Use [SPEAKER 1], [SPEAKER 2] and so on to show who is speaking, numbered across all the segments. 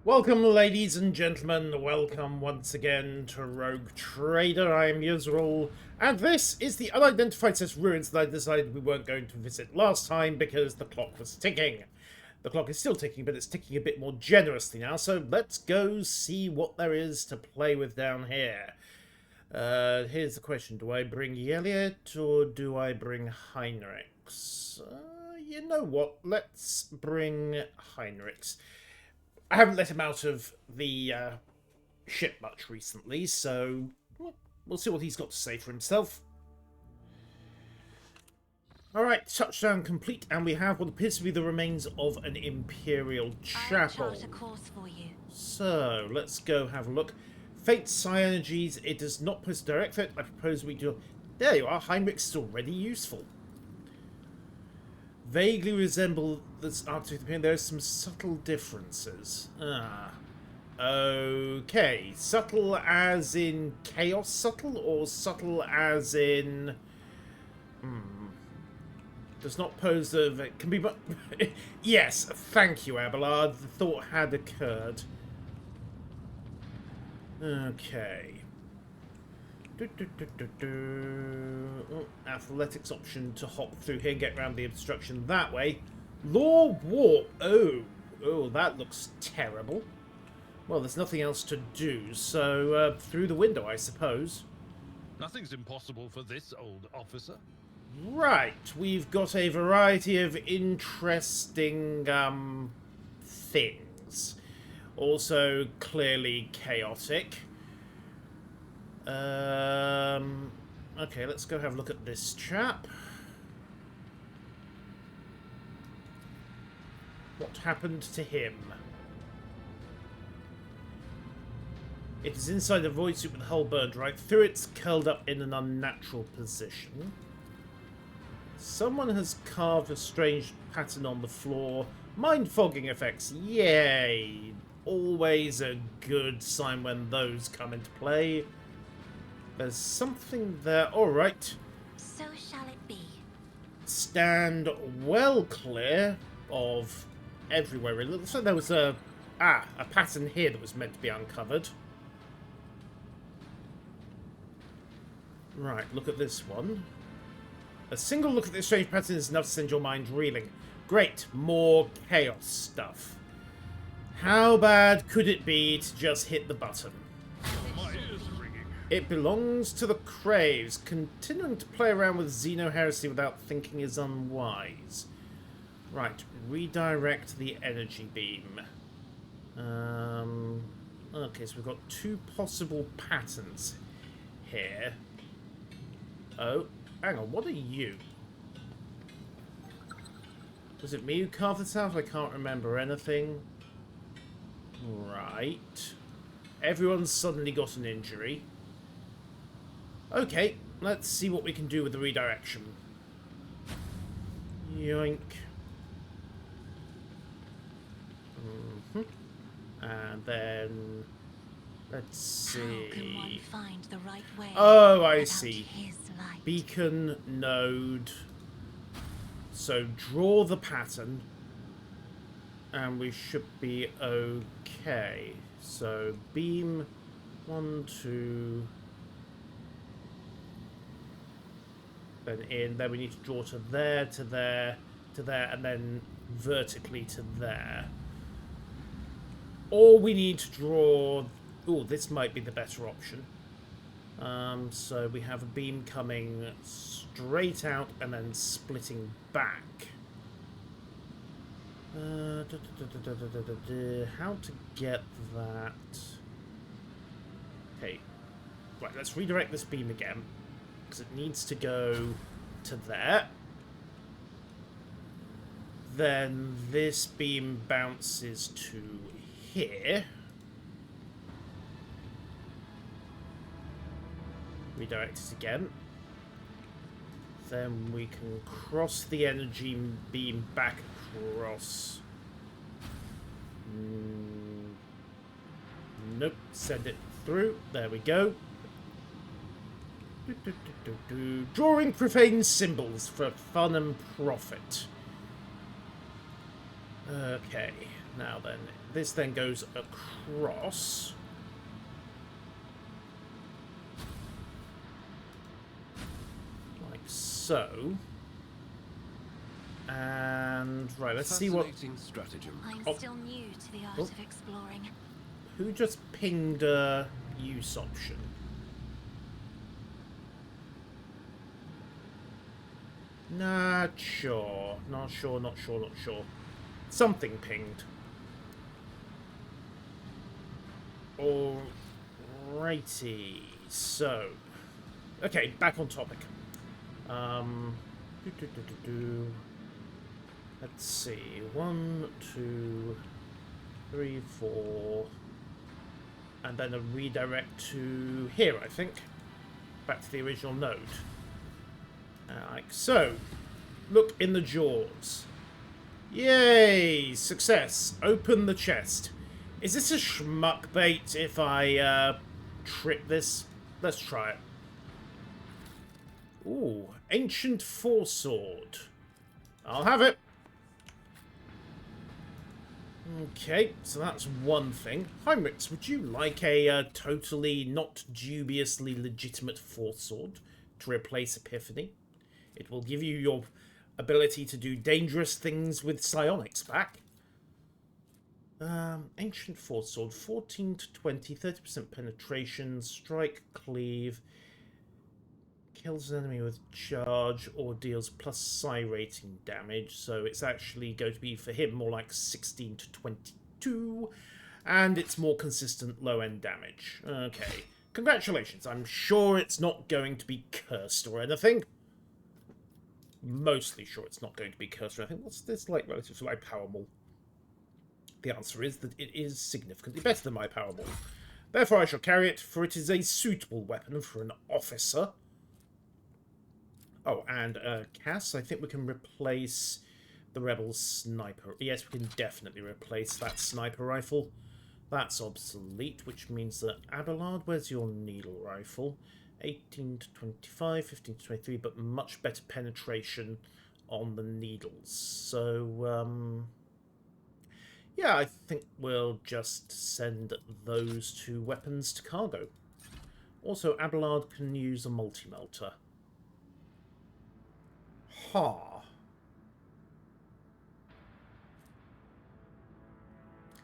[SPEAKER 1] Welcome, ladies and gentlemen. Welcome once again to Rogue Trader. I am Yuzrul, and this is the unidentified set of ruins that I decided we weren't going to visit last time because the clock was ticking. The clock is still ticking, but it's ticking a bit more generously now, so let's go see what there is to play with down here. Here's the question. Do I bring Elliot or do I bring Heinrichs? You know what? Let's bring Heinrichs. I haven't let him out of the ship much recently, so we'll see what he's got to say for himself. Alright, touchdown complete, and we have what appears to be the remains of an Imperial chapel.
[SPEAKER 2] I'll chart a course for you.
[SPEAKER 1] So, let's go have a look. Fate Psyenergies, it does not post direct threat. I propose we do... There you are, Heinrichs is already useful. Vaguely resemble this artifact. There are some subtle differences. Okay. Subtle as in chaos subtle, or subtle as in... Does not pose the... Can be... Yes, thank you, Abelard. The thought had occurred. Okay. Oh, athletics option to hop through here and get around the obstruction that way. Law warp. Oh, that looks terrible. Well, there's nothing else to do, so through the window, I suppose.
[SPEAKER 3] Nothing's impossible for this old officer.
[SPEAKER 1] Right, we've got a variety of interesting things. Also, clearly chaotic. Okay, let's go have a look at this chap. What happened to him? It is inside a void suit with the hull burned right through it, curled up in an unnatural position. Someone has carved a strange pattern on the floor. Mind-fogging effects, yay! Always a good sign when those come into play. There's something there. Alright.
[SPEAKER 2] So shall it be.
[SPEAKER 1] Stand well clear of everywhere. It looks like there was a pattern here that was meant to be uncovered. Right, look at this one. A single look at this strange pattern is enough to send your mind reeling. Great, more chaos stuff. How bad could it be to just hit the button?
[SPEAKER 3] My ears are ringing.
[SPEAKER 1] It belongs to the Craves. Continuing to play around with Xeno Heresy without thinking is unwise. Right, redirect the energy beam. Okay, so we've got two possible patterns here. Oh, hang on, what are you? Was it me who carved this out? I can't remember anything. Right. Everyone's suddenly got an injury. Okay, let's see what we can do with the redirection. Yoink. And then... Let's see...
[SPEAKER 2] How can one find the right way?
[SPEAKER 1] Oh, I
[SPEAKER 2] without
[SPEAKER 1] see.
[SPEAKER 2] his light?
[SPEAKER 1] Beacon node. So draw the pattern. And we should be okay. So beam 1, 2. Then in. Then we need to draw to there, to there, to there, and then vertically to there. Or we need to draw... Oh, this might be the better option. So we have a beam coming straight out and then splitting back. How to get that? Okay. Right, let's redirect this beam again. Because it needs to go to there. Then this beam bounces to here. Redirect it again. Then we can cross the energy beam back across. Nope, send it through. There we go. Drawing profane symbols for fun and profit. Okay. Now then, this then goes across. Like so. And, right, let's see what...
[SPEAKER 4] Fascinating stratagem.
[SPEAKER 2] I'm
[SPEAKER 1] Oh.
[SPEAKER 2] still new to the art
[SPEAKER 1] Oh.
[SPEAKER 2] of exploring.
[SPEAKER 1] Who just pinged a use option? Not sure. Not sure, not sure, not sure. Something pinged. Alrighty. So. Okay, back on topic. Let's see. 1, 2, 3, 4. And then a redirect to here, I think. Back to the original node. Like so. Look in the jaws. Yay! Success. Open the chest. Is this a schmuck bait if I trip this? Let's try it. Ooh, ancient foresword. I'll have it. Okay, so that's one thing. Heinrichs, would you like a totally not dubiously legitimate foresword to replace Epiphany? It will give you your ability to do dangerous things with psionics back. Ancient foresword, 14 to 20, 30% penetration, strike, cleave, kills an enemy with charge or deals plus psi rating damage, so it's actually going to be for him more like 16 to 22, and it's more consistent low-end damage. Okay, congratulations. I'm sure it's not going to be cursed or anything. Mostly sure it's not going to be cursed or anything. What's this like relative to my power maul? The answer is that it is significantly better than my power maul. Therefore I shall carry it, for it is a suitable weapon for an officer. Oh, and Cass, I think we can replace the Rebel's sniper. Yes, we can definitely replace that sniper rifle. That's obsolete, which means that Abelard, where's your needle rifle? 18 to 25, 15 to 23, but much better penetration on the needles. So, yeah, I think we'll just send those two weapons to cargo. Also, Abelard can use a multi-melter. Ha.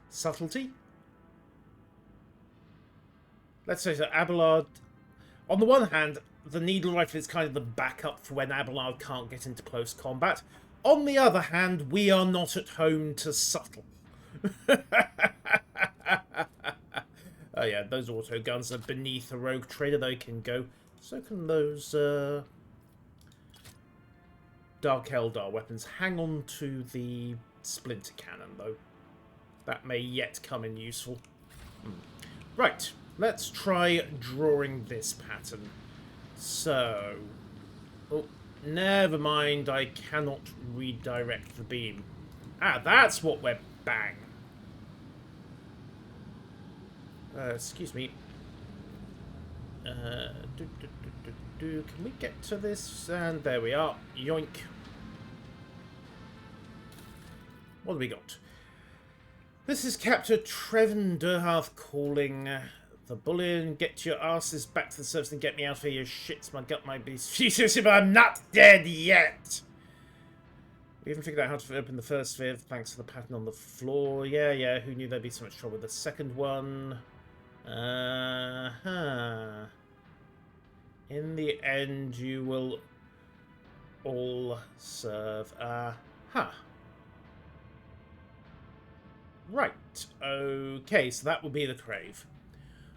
[SPEAKER 1] Subtlety? Let's say so, Abelard... On the one hand, the needle rifle is kind of the backup for when Abelard can't get into close combat. On the other hand, we are not at home to subtle. Oh yeah, those auto guns are beneath a rogue trader. They can go. So can those... Dark Eldar weapons. Hang on to the splinter cannon, though. That may yet come in useful. Right, let's try drawing this pattern. So... Oh, never mind, I cannot redirect the beam. Ah, that's what we're... Bang. Excuse me. Can we get to this? And there we are. Yoink. What do we got? This is Captain Trevin Durharth calling. The bullion, get your asses back to the surface and get me out of here. Shits, my gut might be furious if I'm not dead yet. We even figured out how to open the first sphere thanks to the pattern on the floor. Yeah, who knew there'd be so much trouble with the second one? In the end, you will all serve. Right. Okay, so that will be the Crave.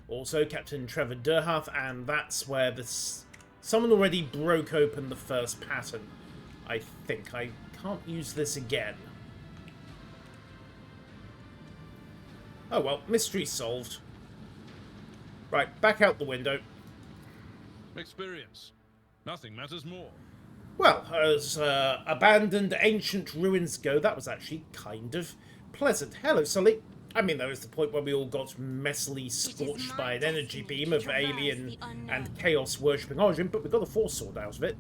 [SPEAKER 1] Also, Captain Trevor Durharth, and that's where this... Someone already broke open the first pattern. I think. I can't use this again. Oh well, mystery solved. Right, back out the window.
[SPEAKER 3] Experience. Nothing matters more.
[SPEAKER 1] Well, as abandoned ancient ruins go, that was actually kind of pleasant. Hello, Sully. I mean, there was the point where we all got messily scorched by an energy beam of alien and chaos-worshipping origin, but we got a force sword out of it.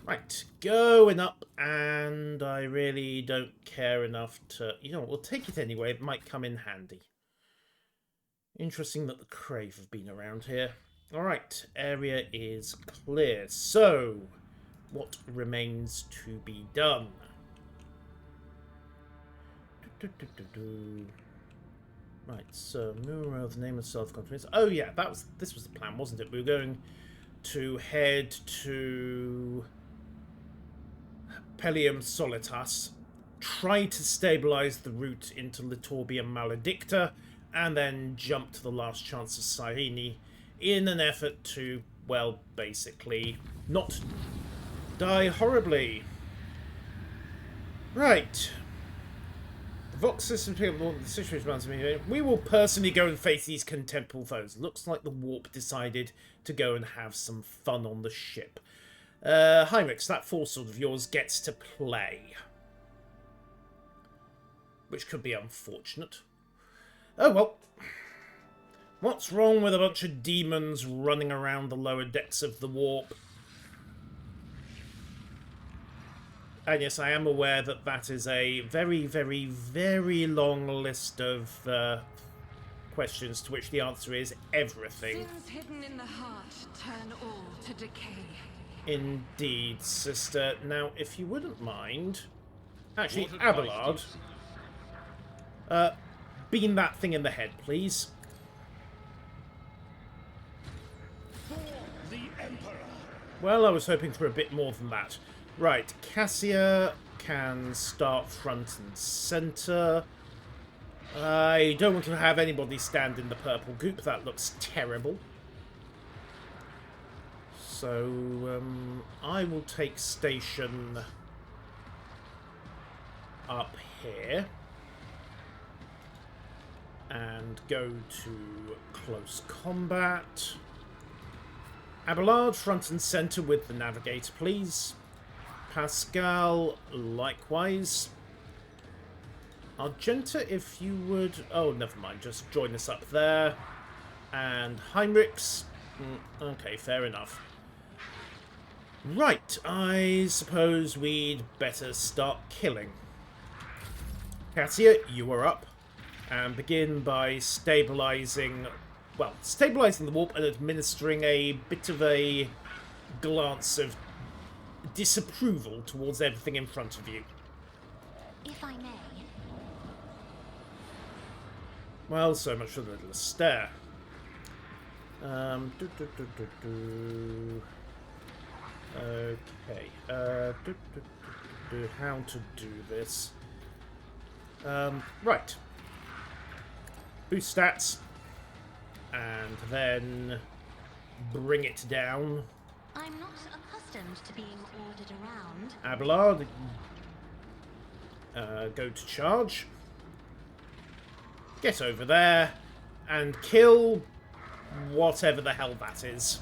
[SPEAKER 1] Right, going up, and I really don't care enough to... You know what, we'll take it anyway. It might come in handy. Interesting that the Crave have been around here. Alright, area is clear. So, what remains to be done? Right, so Muro, the name of self-confidence. Oh yeah, this was the plan, wasn't it? We were going to head to Pellium Solitas, try to stabilize the route into Litorbium Maledicta, and then jump to the last chance of Cyrene in an effort to, well, basically not die horribly. Right. The Vox system the situation around me. We will personally go and face these contemptible foes. Looks like the Warp decided to go and have some fun on the ship. Heinrichs, that force sword of yours gets to play. Which could be unfortunate. Oh well. What's wrong with a bunch of demons running around the lower decks of the Warp? And yes, I am aware that that is a very, very, very long list of questions to which the answer is everything.
[SPEAKER 4] Sins hidden in the heart turn all to decay.
[SPEAKER 1] Indeed, sister. Now, if you wouldn't mind... Actually,
[SPEAKER 3] What
[SPEAKER 1] Abelard,
[SPEAKER 3] advice do you
[SPEAKER 1] beam that thing in the head, please.
[SPEAKER 3] For the Emperor.
[SPEAKER 1] Well, I was hoping for a bit more than that. Right, Cassia can start front and centre. I don't want to have anybody stand in the purple goop. That looks terrible. So, I will take station up here and go to close combat. Abelard, front and centre with the navigator, please. Pascal, likewise. Argenta, if you would... Oh, never mind. Just join us up there. And Heinrichs. Okay, fair enough. Right, I suppose we'd better start killing. Cassia, you are up. And begin by stabilising... Well, stabilising the warp and administering a bit of a glance of disapproval towards everything in front of you.
[SPEAKER 2] If I may.
[SPEAKER 1] Well, so much for the little stare. Okay. How to do this? Right. Boost stats. And then bring it down.
[SPEAKER 2] I'm not accustomed to being ordered around.
[SPEAKER 1] Abelard, go to charge. Get over there and kill whatever the hell that is.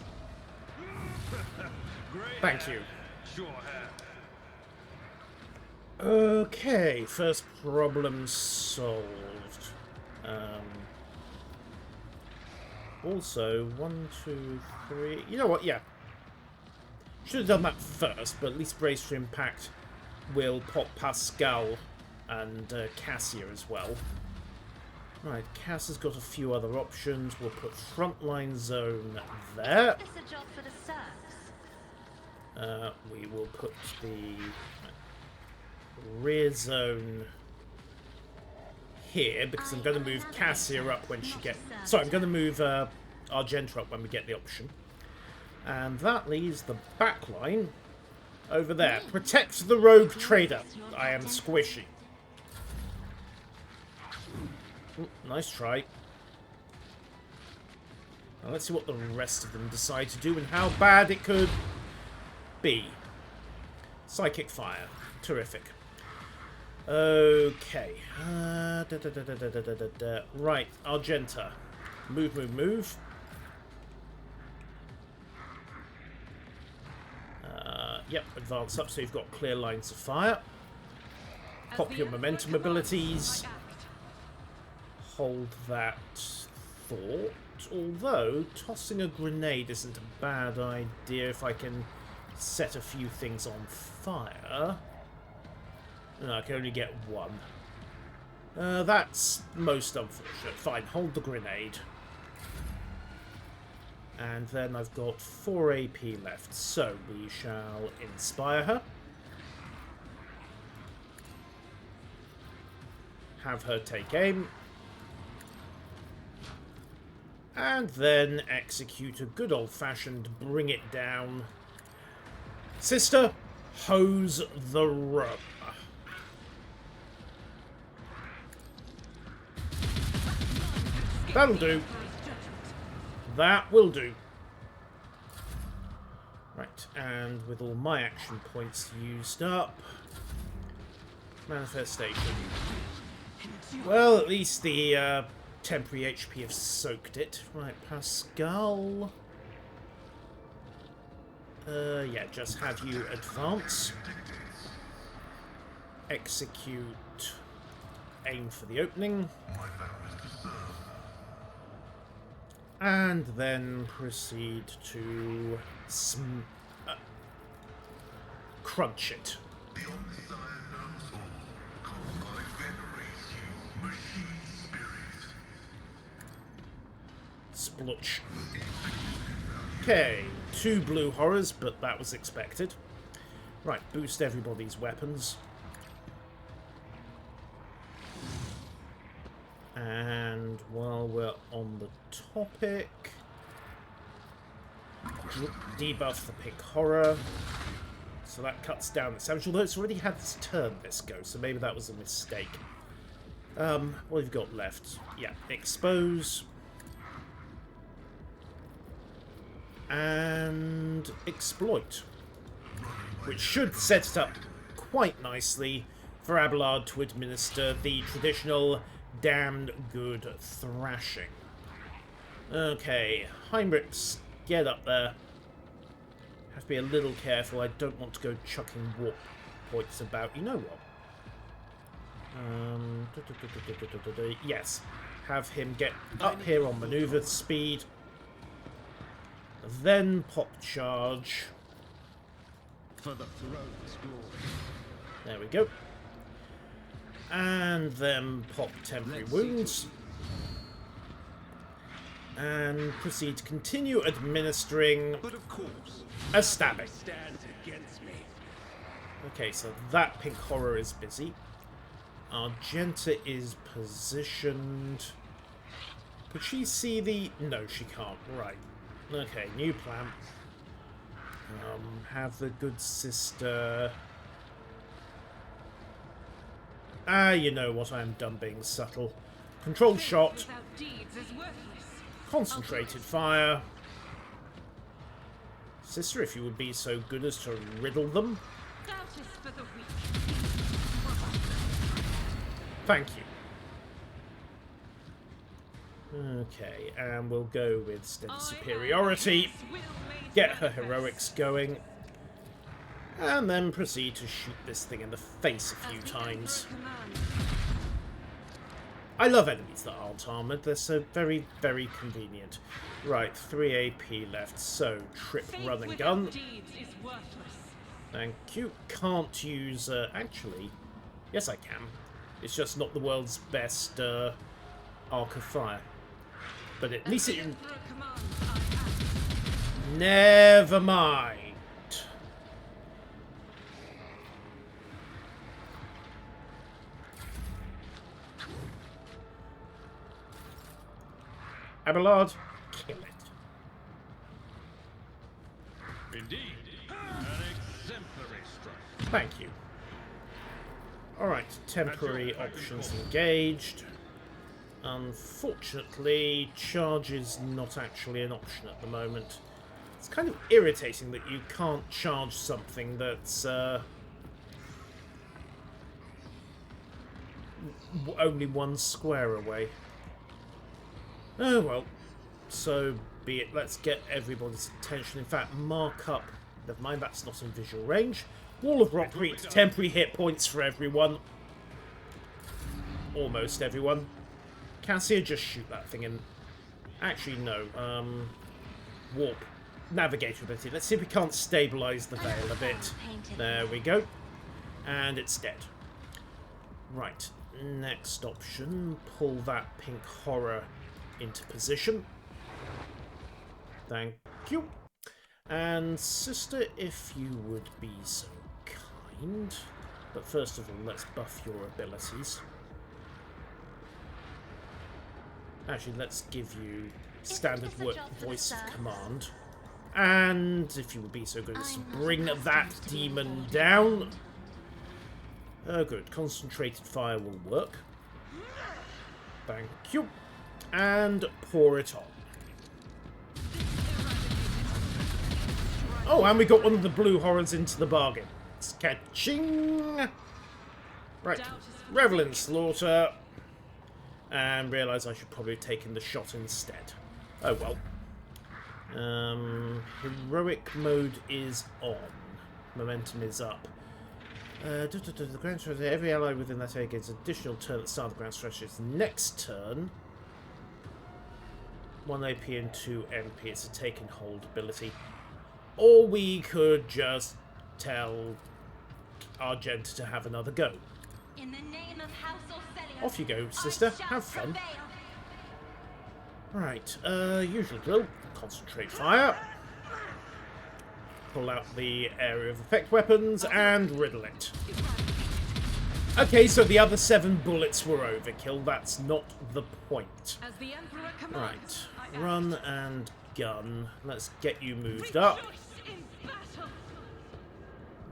[SPEAKER 1] Thank you.
[SPEAKER 3] Sure have.
[SPEAKER 1] Okay, first problem solved. Also, 1, 2, 3... You know what, yeah. Should have done that first, but at least Brace for Impact will pop Pascal and Cassia as well. Right, Cass has got a few other options. We'll put Frontline Zone there.
[SPEAKER 2] Is this a job for the serfs?
[SPEAKER 1] We will put the rear zone here, because I'm going to move Cassia up when she gets... Sorry, I'm going to move Argenta up when we get the option. And that leaves the back line over there. Protect the rogue trader. I am squishy. Nice try. Now let's see what the rest of them decide to do and how bad it could be. Psychic fire. Terrific. Okay. Right, Argenta. Move, move, move. Yep, advance up so you've got clear lines of fire. Pop your momentum abilities. Hold that thought. Although, tossing a grenade isn't a bad idea if I can set a few things on fire. No, I can only get one. That's most unfortunate. Fine, hold the grenade. And then I've got 4 AP left, so we shall inspire her. Have her take aim. And then execute a good old-fashioned bring it down. Sister, hose the room. That'll do. That will do. Right, and with all my action points used up... Manifestation. Well, at least the temporary HP have soaked it. Right, Pascal. Yeah, just have you advance. Execute. Aim for the opening. And then proceed to crunch it. Splutch. Okay, 2 blue horrors, but that was expected. Right, boost everybody's weapons. And while we're on the topic, debuff the pink horror. So that cuts down its damage, although it's already had its turn this go, so maybe that was a mistake. What have you got left? Yeah, expose. And exploit. Which should set it up quite nicely for Abelard to administer the traditional damned good thrashing. Okay, Heinrichs, get up there. Have to be a little careful. I don't want to go chucking warp points about. You know what? Yes, have him get up here on maneuver speed. Then pop charge.
[SPEAKER 3] For the throne's glory.
[SPEAKER 1] There we go. And then pop temporary wounds. And proceed to continue administering
[SPEAKER 3] But of course,
[SPEAKER 1] a stabbing.
[SPEAKER 3] stand against me.
[SPEAKER 1] Okay, so that pink horror is busy. Argenta is positioned. Could she see the... No, she can't. Right. Okay, new plan. Have the good sister... you know what, I am done being subtle. Controlled shot.
[SPEAKER 4] Without deeds is worthless.
[SPEAKER 1] Concentrated fire. Sister, if you would be so good as to riddle them.
[SPEAKER 4] Doubt is for the weak.
[SPEAKER 1] Thank you. Okay, and we'll go with steady superiority. Get her heroics going. And then proceed to shoot this thing in the face a few times. I love enemies that aren't armoured. They're so very, very convenient. Right, 3 AP left. So, trip, run and gun. Thank you. Can't use... actually, yes I can. It's just not the world's best arc of fire. But at least it... Never mind. Abelard, kill it.
[SPEAKER 3] Indeed, an exemplary strike.
[SPEAKER 1] Thank you. Alright, temporary options engaged. Unfortunately, charge is not actually an option at the moment. It's kind of irritating that you can't charge something that's only 1 square away. Oh well, so be it. Let's get everybody's attention. In fact, mark up. Never mind, that's not in visual range. Wall of Rock Creek, temporary hit points for everyone. Almost everyone. Cassia, just shoot that thing in. Actually, no. Warp. navigator ability. Let's see if we can't stabilize the veil a bit. There we go. And it's dead. Right. Next option. Pull that pink horror into position. Thank you. And sister, if you would be so kind. But first of all, let's buff your abilities. Actually, let's give you standard voice of command. And if you would be so good as to bring that demon down. Oh, good. Concentrated fire will work. Thank you. And pour it on. Oh, and we got one of the blue horrors into the bargain. Catching. Right. Revel in slaughter. And realise I should probably have taken the shot instead. Oh well. Heroic mode is on. Momentum is up. The ground strategy. Every ally within that area gets additional turn at the start of the ground stretches. Next turn, 1 AP and 2 MP. It's a take and hold ability. Or we could just tell Argenta to have another go.
[SPEAKER 2] In the name of House Orcellia,
[SPEAKER 1] Off you go, sister. Have fun. Right, usual drill. Concentrate fire. Pull out the area of effect weapons and riddle it. Okay, so the other 7 bullets were overkill. That's not the point.
[SPEAKER 4] As the Emperor commands,
[SPEAKER 1] Right, run and gun. Let's get you moved up.
[SPEAKER 4] in battle.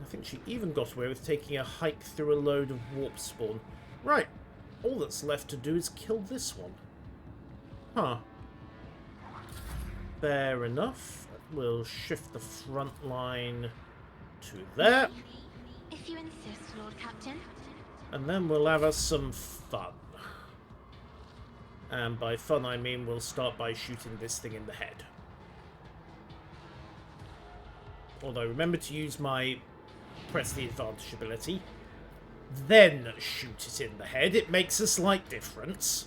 [SPEAKER 1] I think she even got away with taking a hike through a load of warp spawn. Right, all that's left to do is kill this one. Huh. Fair enough. We'll shift the front line to there.
[SPEAKER 2] If you insist, Lord Captain.
[SPEAKER 1] And then we'll have us some fun. And by fun I mean we'll start by shooting this thing in the head. Although remember to use my press the advantage ability. Then shoot it in the head. It makes a slight difference.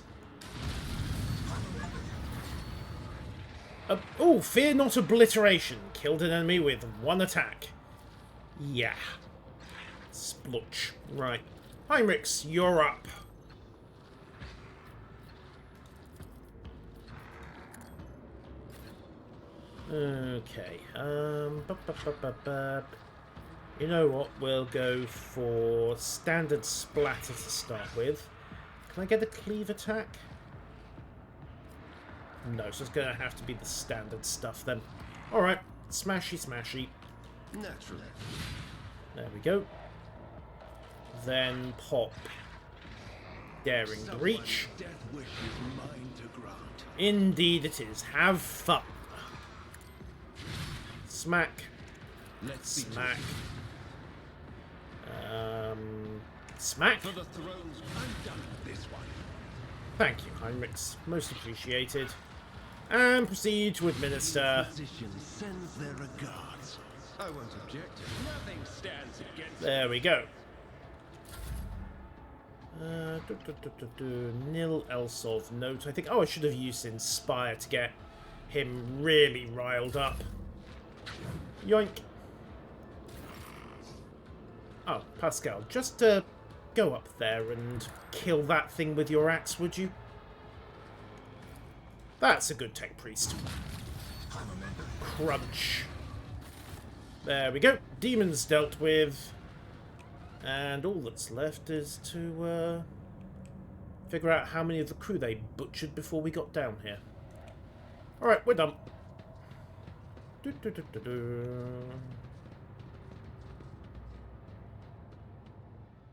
[SPEAKER 1] Oh, fear not obliteration. Killed an enemy with 1 attack. Yeah. Splotch. Right. Heinrichs, you're up. Okay. You know what? We'll go for standard splatter to start with. Can I get a cleave attack? No, so it's going to have to be the standard stuff then. Alright, smashy smashy.
[SPEAKER 3] Naturally.
[SPEAKER 1] There we go. Then pop Daring Breach.
[SPEAKER 3] Death wish is mine to grant.
[SPEAKER 1] Indeed it is. Have fun. Smack.
[SPEAKER 3] Let's be
[SPEAKER 1] Smack. Smack.
[SPEAKER 3] For the thrones, I'm done with this one.
[SPEAKER 1] Thank you, Heinrichs. Most appreciated. And proceed to administer.
[SPEAKER 3] Physician sends their regards. I won't object. Nothing stands against
[SPEAKER 1] There we go. Nil else of note. I think. Oh, I should have used Inspire to get him really riled up. Yoink. Oh, Pascal, just go up there and kill that thing with your axe, would you? That's a good tech priest. Crunch. There we go. Demons dealt with. And all that's left is to figure out how many of the crew they butchered before we got down here. Alright, we're done.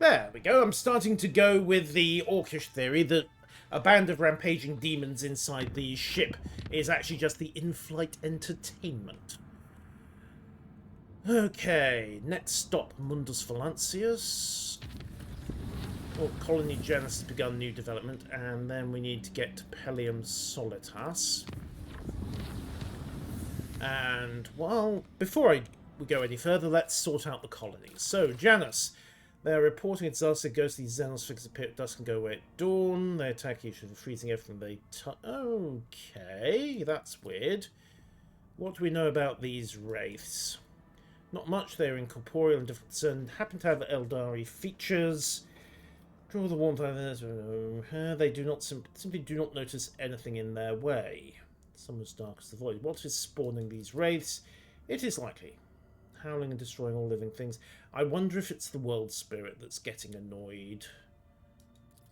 [SPEAKER 1] There we go. I'm starting to go with the orcish theory that a band of rampaging demons inside the ship is actually just the in-flight entertainment. Okay, next stop, Mundus Valancius. Oh, Colony Janus has begun new development, and then we need to get to Pellium Solitas. And, well, before we go any further, let's sort out the colonies. So, Janus. They're reporting a disaster. Ghostly Xenos figures appear at dusk and go away at dawn. They attack each other, freezing everything they touch. Okay, that's weird. What do we know about these wraiths? Not much. They're incorporeal and different and happen to have Eldari features. Draw the warmth out of this. They do not simply do not notice anything in their way. Some as dark as the void. What is spawning these wraiths? It is likely. Howling and destroying all living things. I wonder if it's the world spirit that's getting annoyed.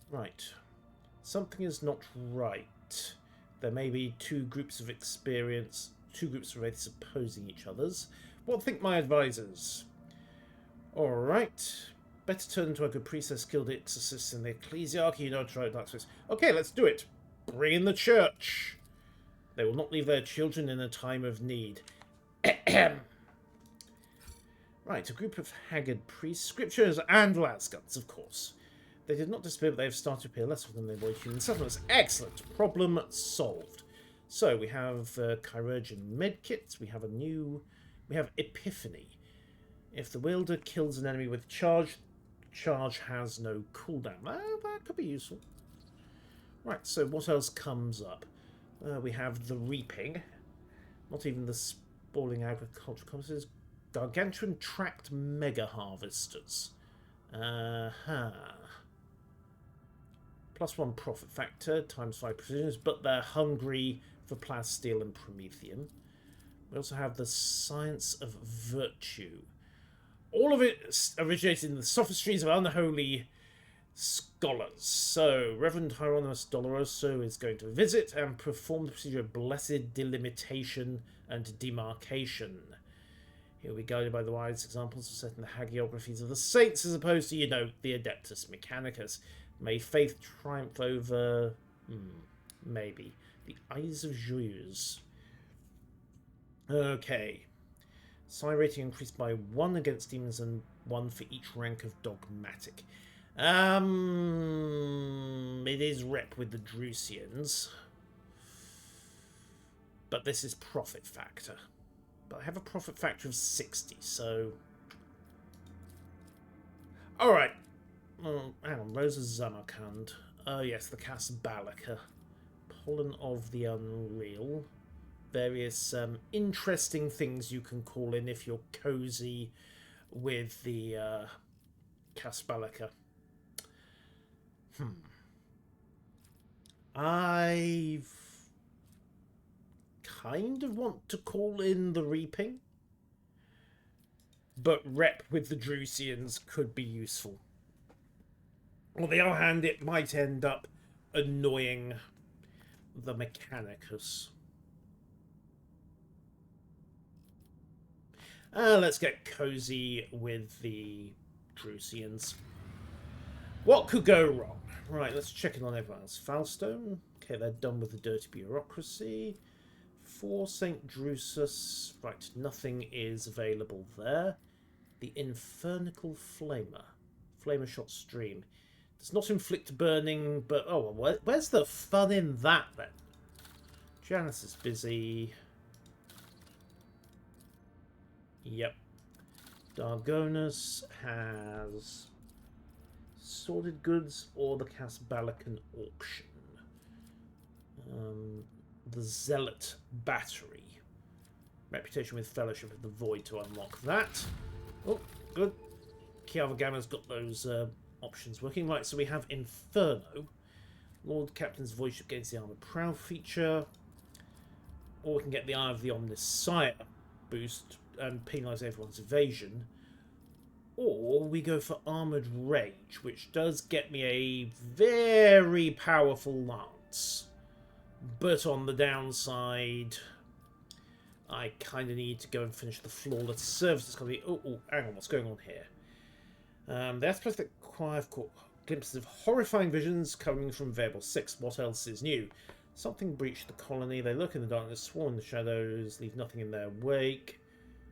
[SPEAKER 1] Right. Something is not right. There may be two groups of wraiths opposing each other's. What think my advisors? Alright. Better turn into a good priestess, skilled exorcist in the ecclesiarchy, you know, try dark space. Okay, let's do it. Bring in the church. They will not leave their children in a time of need. Right, a group of haggard priests, scriptures, and lasguns, of course. They did not disappear, but they have started to appear less of them than they avoid human settlements. Excellent. Problem solved. So we have chirurgeon medkits. We have Epiphany. If the wielder kills an enemy with charge has no cooldown. That could be useful. Right, so what else comes up? We have the reaping. Not even the spawning agricultural compasses. Gargantuan tracked mega harvesters. +1 profit factor, ×5 precisions, but they're hungry for plasteel and promethium. We also have the science of virtue. All of it originated in the sophistries of unholy scholars. So, Reverend Hieronymus Doloroso is going to visit and perform the procedure of blessed delimitation and demarcation. He'll be guided by the wise examples of setting the hagiographies of the saints as opposed to, the Adeptus Mechanicus. May faith triumph over... maybe. The Eyes of Joyeuse. Okay. Psi rating increased by 1 against demons and 1 for each rank of dogmatic. It is rep with the Drusians. But this is profit factor. But I have a profit factor of 60, so... Alright. Hang on, Rosa Zamarkand. Oh yes, the Casballica. Pollen of the Unreal. Various interesting things you can call in if you're cozy with the Casballica. I kind of want to call in the Reaping, but rep with the Drusians could be useful. On the other hand, it might end up annoying the Mechanicus. Let's get cozy with the Drusians. What could go wrong? Right, let's check in on everyone else. Falstone. Okay, they're done with the dirty bureaucracy. For St. Drusus. Right, nothing is available there. The Infernical Flamer. Flamer shot stream. Does not inflict burning, but... Oh, well, where's the fun in that, then? Janice is busy. Yep. Dargonus has Sordid Goods or the Casballican Auction. The Zealot Battery. Reputation with Fellowship of the Void to unlock that. Oh, good. Kiavagama's got those options working. Right, so we have Inferno. Lord Captain's Voidship gains the Armoured Prow feature. Or we can get the Eye of the Omnisire boost and penalise everyone's evasion. Or we go for Armoured Rage, which does get me a very powerful lance. But on the downside, I kind of need to go and finish the Flawless Service. It's going to be... Oh, hang on, what's going on here? The aspect I've caught glimpses of horrifying visions coming from Variable 6. What else is new? Something breached the colony. They look in the darkness, swarm in the shadows, leave nothing in their wake.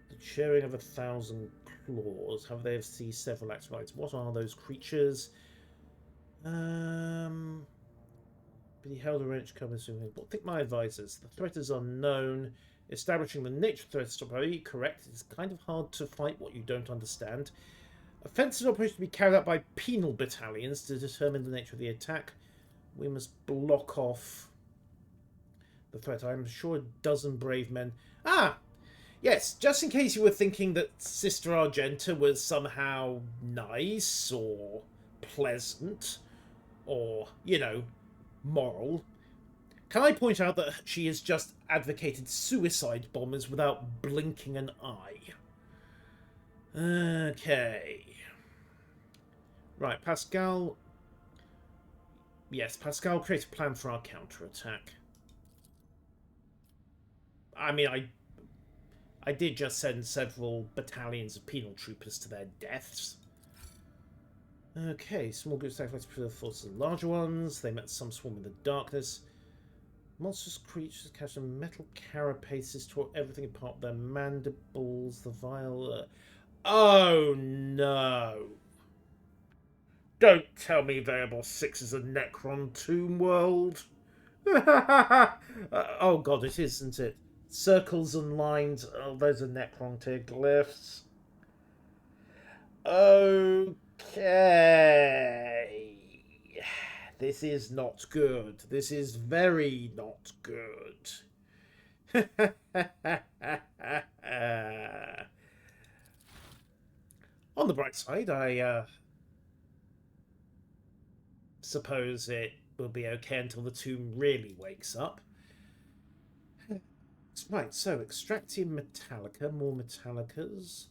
[SPEAKER 1] The churring of 1,000 claws. Have they seen several active lights? What are those creatures? But he held a wrench coming soon. What think my advisors? The threat is unknown. Establishing the nature of the threat is probably correct. It's kind of hard to fight what you don't understand. Offensive operations to be carried out by penal battalions to determine the nature of the attack. We must block off the threat. I'm sure a dozen brave men... Ah! Yes, just in case you were thinking that Sister Argenta was somehow nice or pleasant or, you know, moral, can I point out that she has just advocated suicide bombers without blinking an eye? Okay. Right, Pascal... Yes, Pascal creates a plan for our counterattack. I mean, I did just send several battalions of penal troopers to their deaths. Okay, small groups sacrificed for the forces of the larger ones. They met some swarm in the darkness. Monstrous creatures catch a metal carapaces, tore everything apart. Their mandibles, the vile... Oh no! Don't tell me Variable 6 is a Necron tomb world. Oh god, it is, isn't it? Circles and lines. Oh, those are Necron glyphs. Okay. This is not good. This is very not good. On the bright side, I suppose it will be okay until the tomb really wakes up. Right, so Extractium Metallica, more Metallicas.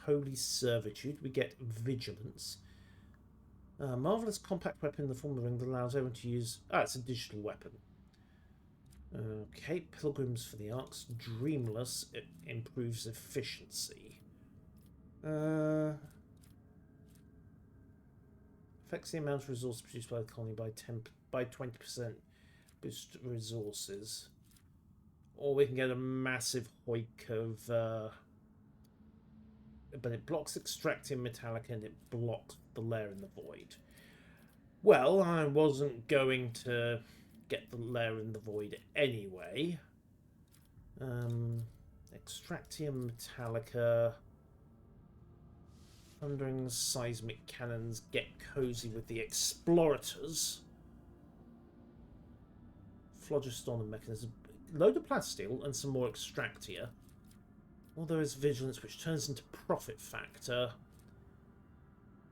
[SPEAKER 1] Holy Servitude, we get Vigilance. Marvellous compact weapon in the form of a ring that allows everyone to use... Ah, it's a digital weapon. Okay, Pilgrims for the Arcs. Dreamless, it improves efficiency. Affects the amount of resources produced by the colony by 20%. Boost resources. Or we can get a massive hoik of... but it blocks Extractium Metallica and it blocks the Lair in the Void. Well, I wasn't going to get the Lair in the Void anyway. Extractium Metallica... Thundering Seismic Cannons, get cozy with the Explorators. Phlogiston and Mechanism. Load of Plasteel and some more Extractia. Well, there is Vigilance, which turns into Profit Factor.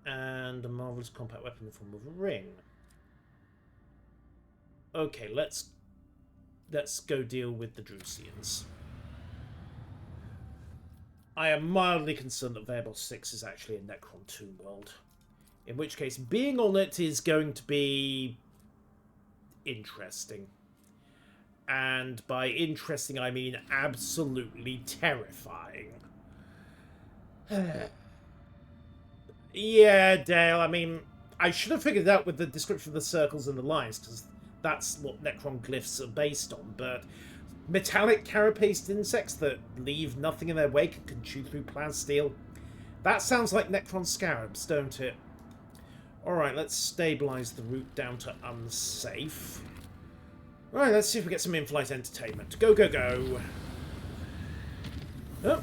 [SPEAKER 1] And a marvellous compact weapon in the form of a ring. Okay, let's go deal with the Drusians. I am mildly concerned that Variable 6 is actually a Necron tomb world. In which case, being on it is going to be... interesting. And by interesting, I mean absolutely terrifying. Yeah, Dale, I mean, I should have figured it out with the description of the circles and the lines, because that's what Necron glyphs are based on, but metallic carapaced insects that leave nothing in their wake and can chew through plasteel. That sounds like Necron scarabs, don't it? Alright, let's stabilise the route down to unsafe. Right, let's see if we get some in-flight entertainment. Go, go, go. Oh,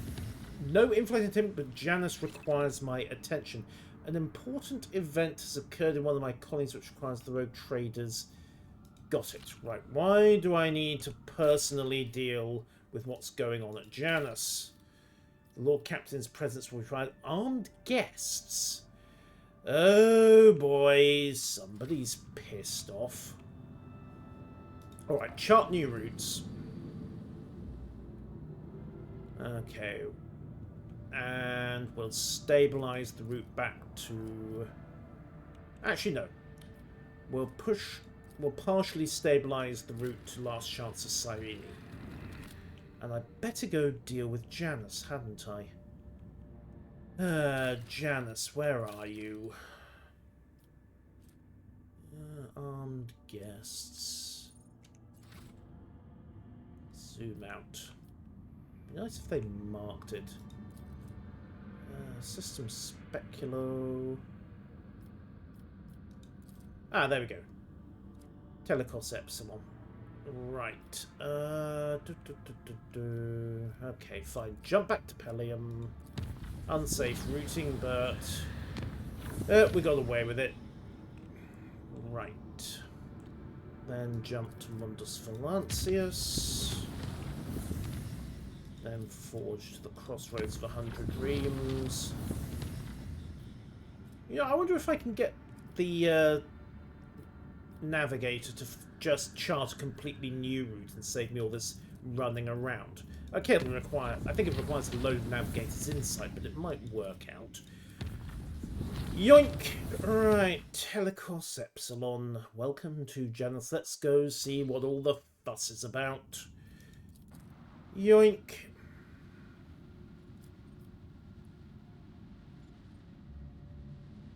[SPEAKER 1] no in-flight entertainment, but Janus requires my attention. An important event has occurred in one of my colonies which requires the rogue traders. Got it. Right, why do I need to personally deal with what's going on at Janus? The Lord Captain's presence will require armed guests. Oh, boys. Somebody's pissed off. Alright, chart new routes. Okay. And we'll stabilise the route back to... Actually, no. We'll partially stabilise the route to Last Chance of Cyrene. And I'd better go deal with Janus, hadn't I? Janus, where are you? Armed guests. Zoom out. Nice if they marked it. System Speculo. Ah, there we go. Telecos Epsilon. Right. Okay, fine. Jump back to Pellium. Unsafe routing, but we got away with it. Right. Then jump to Mundus Valancius. Then forge to the crossroads of 100 Reams. Yeah, I wonder if I can get the navigator to just chart a completely new route and save me all this running around. Okay, it'll require, I think it requires a load of navigator's insight, but it might work out. Yoink! Right, Telecos Epsilon. Welcome to Janus. Let's go see what all the fuss is about. Yoink!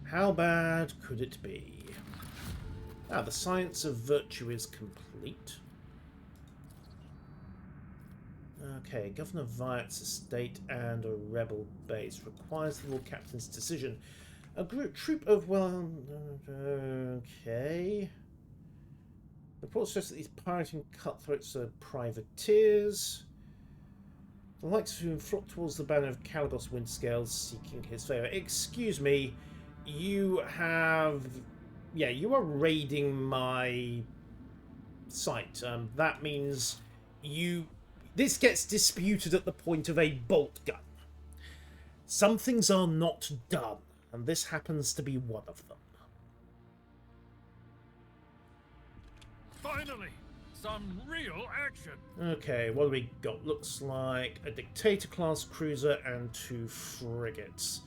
[SPEAKER 1] How bad could it be? Ah, the science of virtue is complete. Okay, Governor Viat's estate and a rebel base requires the Lord Captain's decision. A troop of, well, okay. The report says that these pirating cutthroats are privateers. The likes of whom flock towards the banner of Caligos Windscales seeking his favour. Excuse me, you have... Yeah, you are raiding my site. That means you... This gets disputed at the point of a bolt gun. Some things are not done, and this happens to be one of them.
[SPEAKER 5] Finally, some real action.
[SPEAKER 1] Okay, what do we got? Looks like a Dictator-class cruiser and 2 frigates.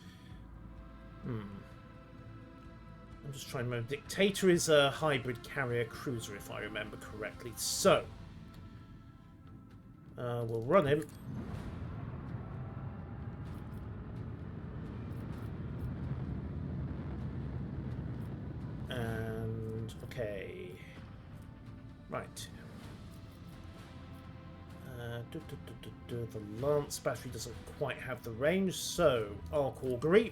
[SPEAKER 1] I'm just trying to remember. Dictator is a hybrid carrier cruiser, if I remember correctly. So, we'll run him. And, okay. Right. The Lance battery doesn't quite have the range, so arc augury.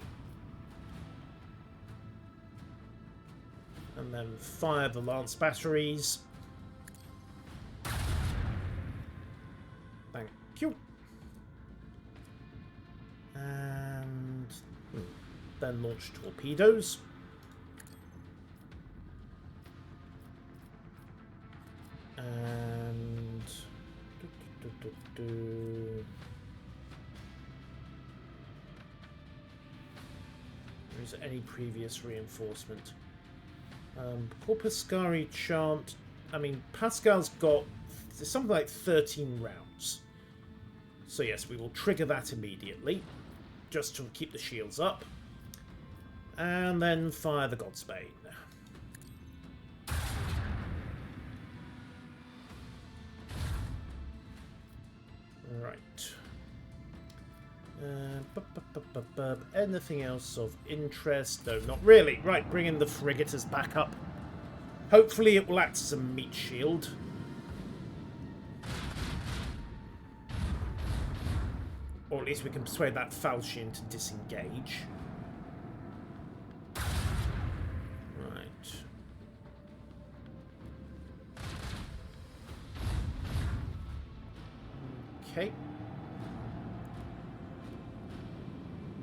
[SPEAKER 1] And then fire the Lance batteries. Thank you. And then launch torpedoes. And is there any previous reinforcement? Corpuscari chant. I mean, Pascal's got something like 13 rounds. So yes, we will trigger that immediately, just to keep the shields up. And then fire the Godsbane. Right. Anything else of interest? No, not really. Right, bring in the frigate as backup. Hopefully it will act as a meat shield. Or at least we can persuade that falchion to disengage. Right. Okay.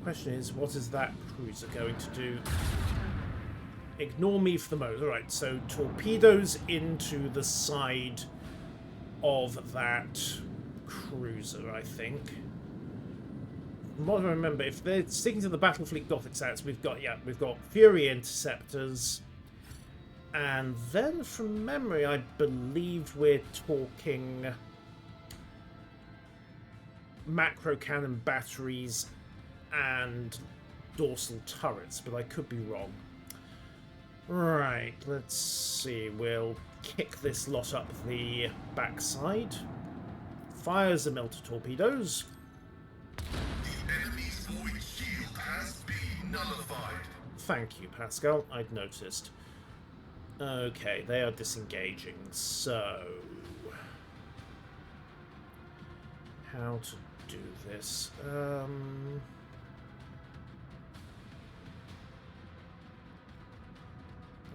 [SPEAKER 1] Question is, what is that cruiser going to do? Ignore me for the moment. Alright, so torpedoes into the side of that cruiser, I think. From what I remember, if they're sticking to the Battlefleet Gothic stats, we've got Fury interceptors. And then from memory, I believe we're talking macro cannon batteries and dorsal turrets, but I could be wrong. Right, let's see. We'll kick this lot up the backside. Fires the melter torpedoes.
[SPEAKER 6] The enemy's void shield has been nullified.
[SPEAKER 1] Thank you, Pascal. I'd noticed. Okay, they are disengaging, so... How to do this?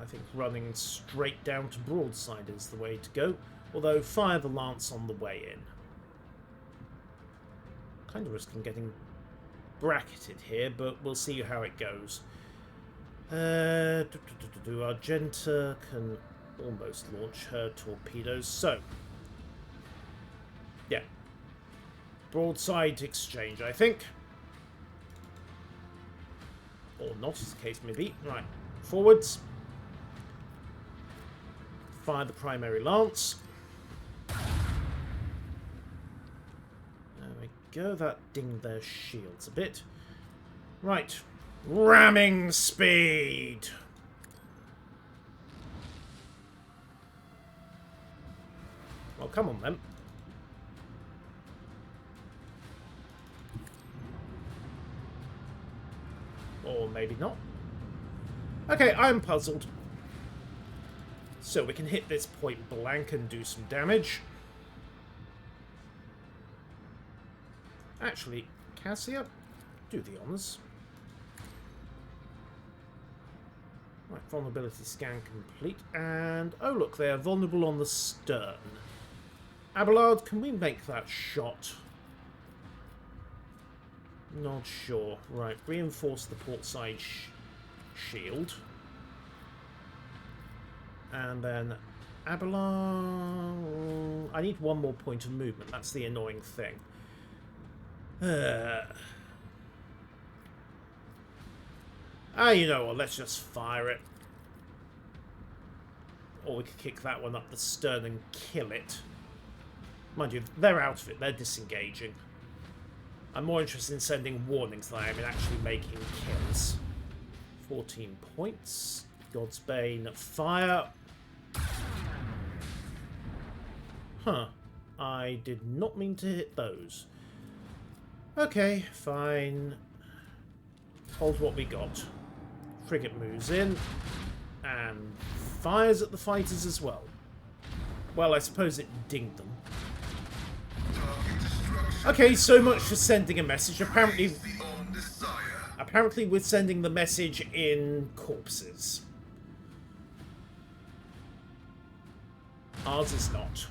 [SPEAKER 1] I think running straight down to broadside is the way to go. Although, fire the Lance on the way in. Kind of risking getting bracketed here, but we'll see how it goes. Argenta can almost launch her torpedoes. So, yeah. Broadside exchange, I think. Or not, as the case may be. Right. Forwards. Fire the primary lance. There we go. That dinged their shields a bit. Right. Ramming speed. Well, come on then. Or maybe not. Okay, I'm puzzled. So we can hit this point blank and do some damage. Actually, Cassia, do the honours. Right, vulnerability scan complete. And, oh look, they are vulnerable on the stern. Abelard, can we make that shot? Not sure. Right, reinforce the portside shield. And then Abelard... I need one more point of movement. That's the annoying thing. You know what? Let's just fire it. Or we could kick that one up the stern and kill it. Mind you, they're out of it. They're disengaging. I'm more interested in sending warnings than I am in actually making kills. 14 points. God's Bane, fire. Huh. I did not mean to hit those. Okay, fine. Hold what we got. Frigate moves in. And fires at the fighters as well. Well, I suppose it dinged them. Okay, so much for sending a message. Apparently we're sending the message in corpses. Ours is not.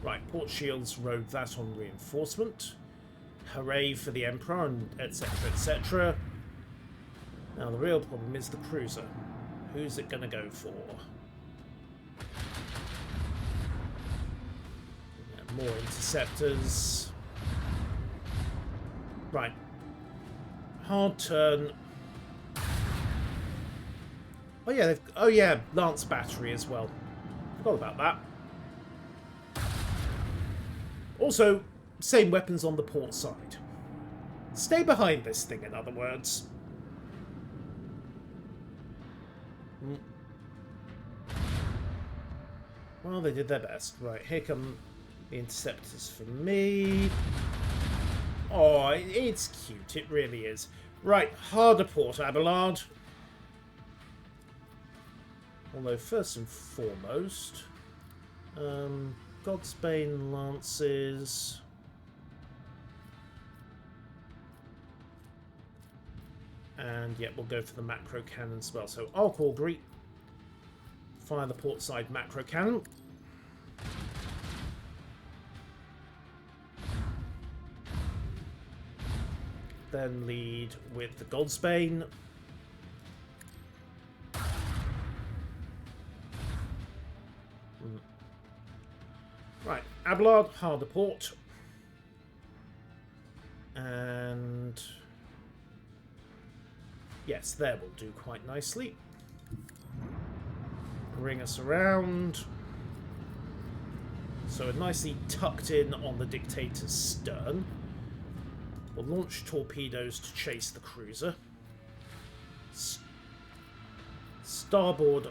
[SPEAKER 1] Right, port shields rode that on reinforcement. Hooray for the Emperor, and etc, etc. Now the real problem is the cruiser. Who's it going to go for? Yeah, more interceptors. Right. Hard turn. Oh yeah, Lance battery as well. Forgot about that. Also, same weapons on the port side. Stay behind this thing, in other words. Well, they did their best. Right, here come the interceptors for me. Oh, it's cute. It really is. Right, harder port, Abelard. Although, first and foremost... God's Bane lances... And, yeah, we'll go for the macro cannon as well. So, Arc Augury. Fire the port side macro cannon. Then lead with the God's Bane. Right, Abelard, harder port. And... yes, there will do quite nicely. Bring us around. So we're nicely tucked in on the Dictator's stern. We'll launch torpedoes to chase the cruiser. Starboard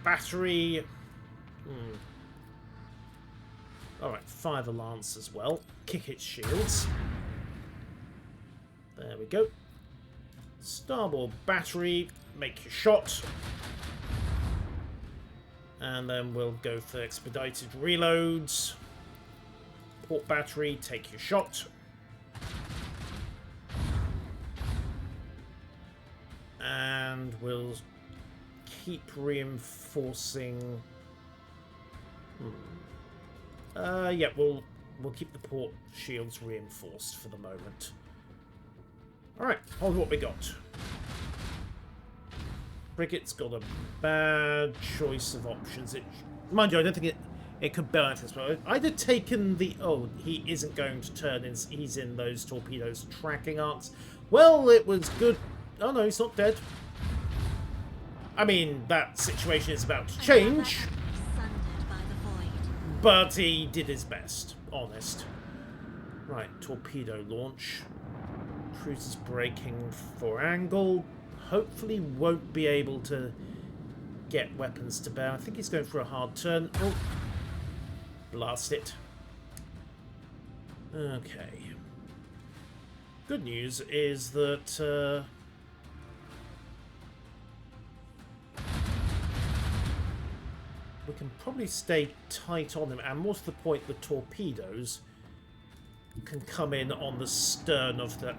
[SPEAKER 1] battery. Alright, fire the lance as well. Kick its shields. There we go. Starboard battery. Make your shot. And then we'll go for expedited reloads. Port battery, take your shot. And we'll keep reinforcing. Yeah, we'll keep the port shields reinforced for the moment. Alright, hold what we got. Frigate's got a bad choice of options. It Mind you, I don't think it could bail out this, but I'd have taken the... Oh, he isn't going to turn in. He's in those torpedoes tracking arcs. Well, it was good. Oh, no, he's not dead. I mean, that situation is about to change.
[SPEAKER 2] Sundered by the void.
[SPEAKER 1] But he did his best. Honest. Right, torpedo launch. Cruiser's braking for angle. Hopefully won't be able to get weapons to bear. I think he's going for a hard turn. Oh. Blast it. Okay. Good news is that... we can probably stay tight on them, and more to the point, the torpedoes can come in on the stern of that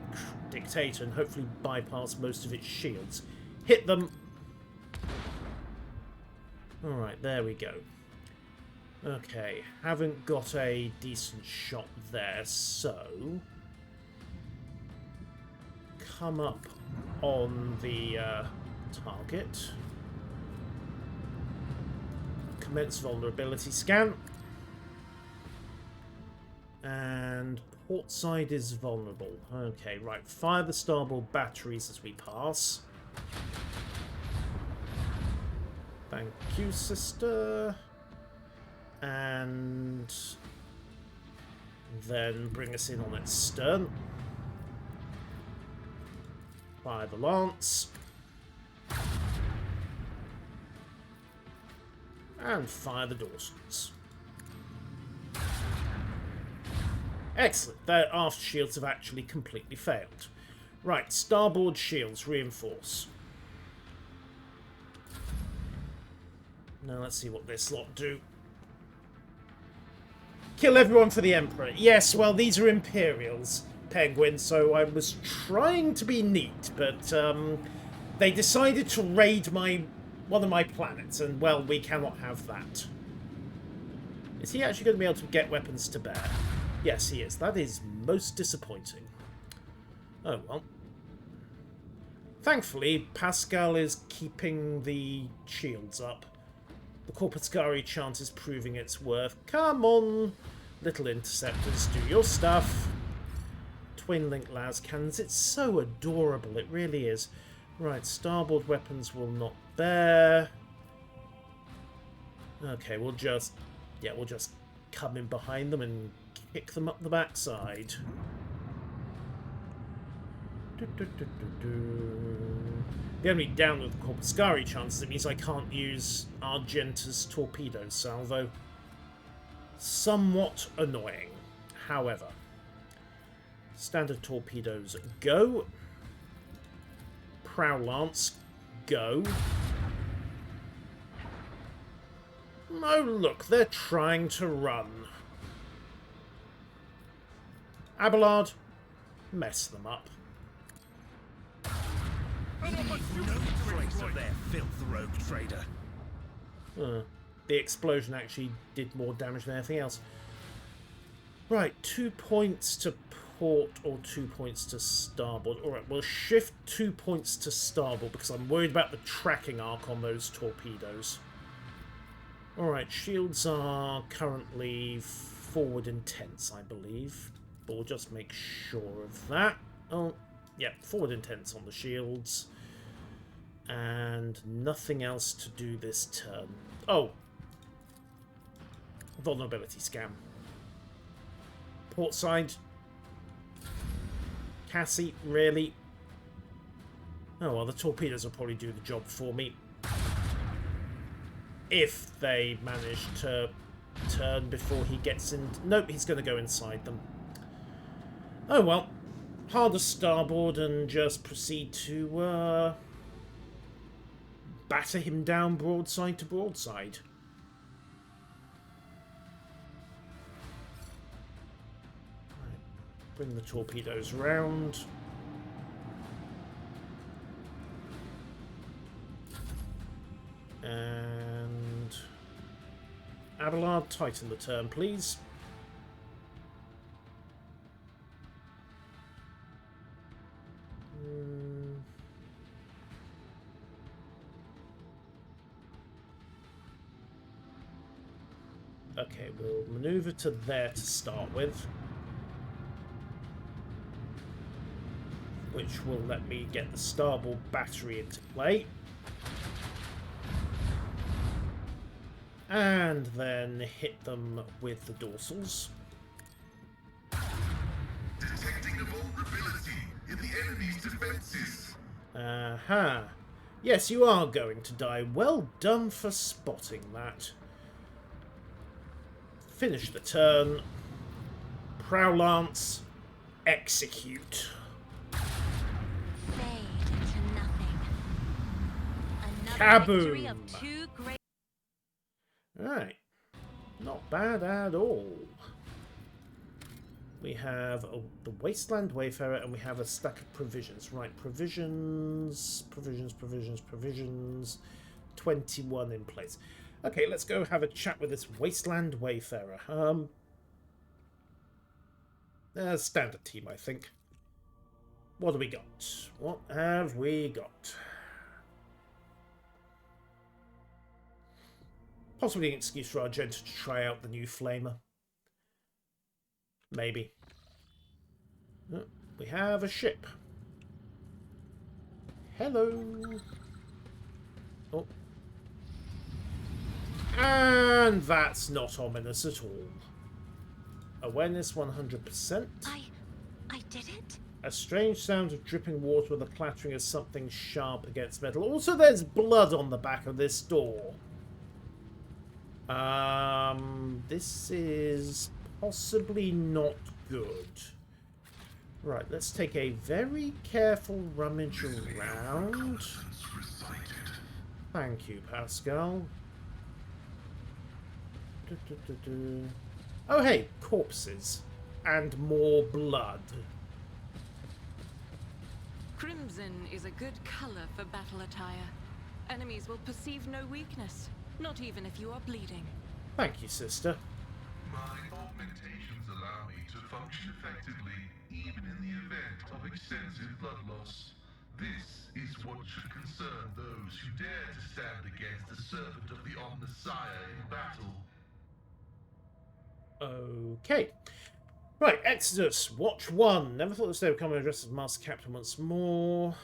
[SPEAKER 1] dictator and hopefully bypass most of its shields. Hit them. Alright, there we go. Okay, haven't got a decent shot there, so... come up on the target. Commence vulnerability scan. And port side is vulnerable. Okay, right. Fire the starboard batteries as we pass. Thank you, sister. And then bring us in on its stern. Fire the lance. And fire the Dawsons. Excellent. Their aft shields have actually completely failed. Right, starboard shields reinforce. Now let's see what this lot do. Kill everyone for the Emperor. Yes, well, these are Imperials, Penguin, so I was trying to be neat, but they decided to raid one of my planets, and, well, we cannot have that. Is he actually going to be able to get weapons to bear? Yes, he is. That is most disappointing. Oh, well. Thankfully, Pascal is keeping the shields up. The Corpuscari chant is proving its worth. Come on, little interceptors, do your stuff. Twin-link las cannons. It's so adorable. It really is. Right, starboard weapons will not bear. Okay, we'll just come in behind them and kick them up the backside. The only down with the Corpuscari chances, it means I can't use Argenta's torpedo salvo. Somewhat annoying. However, standard torpedoes go. Prow Lance, go. Oh, look, they're trying to run. Abelard, mess them up.
[SPEAKER 3] No trace of their filth, rogue trader.
[SPEAKER 1] The explosion actually did more damage than anything else. Right, 2 points to port or 2 points to starboard. Alright, we'll shift 2 points to starboard because I'm worried about the tracking arc on those torpedoes. Alright, shields are currently forward intense, I believe. But we'll just make sure of that. Oh, yeah, forward intense on the shields. And nothing else to do this turn. Oh! Vulnerability scam. Port side. Cassie, really? Oh, well, the torpedoes will probably do the job for me. If they manage to turn before he gets in... Nope, he's going to go inside them. Oh, well. Harder starboard and just proceed to, batter him down broadside to broadside. Right. Bring the torpedoes round. And... Abelard, tighten the turn, please. Okay, we'll maneuver to there to start with. Which will let me get the starboard battery into play. And then hit them with the dorsals.
[SPEAKER 6] Detecting a vulnerability in the enemy's defenses.
[SPEAKER 1] Aha. Yes, you are going to die. Well done for spotting that. Finish the turn. Prow Lance. Execute.
[SPEAKER 2] Fade into nothing. Another
[SPEAKER 1] Kaboom.
[SPEAKER 2] victory of two great.
[SPEAKER 1] Right. Not bad at all. We have the Wasteland Wayfarer and we have a stack of provisions. Right, provisions. 21 in place. Okay, let's go have a chat with this Wasteland Wayfarer. Standard team, I think. What do we got? What have we got? Possibly an excuse for Argenta to try out the new Flamer. Maybe. Oh, we have a ship. Hello. Oh. And that's not ominous at all. Awareness 100%.
[SPEAKER 2] I did it?
[SPEAKER 1] A strange sound of dripping water with a clattering of something sharp against metal. Also, there's blood on the back of this door. This is possibly not good. Right, let's take a very careful rummage around. Thank you, Pascal. Oh, hey, corpses. And more blood.
[SPEAKER 4] Crimson is a good color for battle attire. Enemies will perceive no weakness, not even if you are bleeding.
[SPEAKER 1] Thank you, sister.
[SPEAKER 6] My augmentations allow me to function effectively, even in the event of extensive blood loss. This is what should concern those who dare to stand against the servant of the Omnissiah in battle.
[SPEAKER 1] Okay. Right, Exodus, Watch 1. Never thought this day would come addressed as Master Captain once more.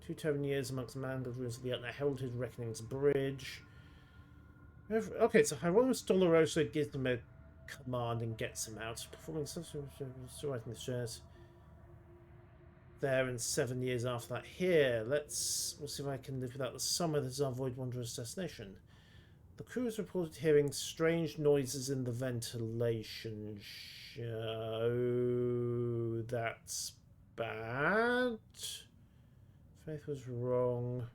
[SPEAKER 1] 2 Terran years amongst the mangled ruins of the Etna heralded Reckoning's Bridge. Okay, so Hieronymus Doloroso gives them a command and gets them out. Performing subsequent writing the shares. There and 7 years after that. Here, we'll see if I can live without the summer. This is our Void Wanderer's destination. The crew has reported hearing strange noises in the ventilation. Oh, that's bad. Faith was wrong.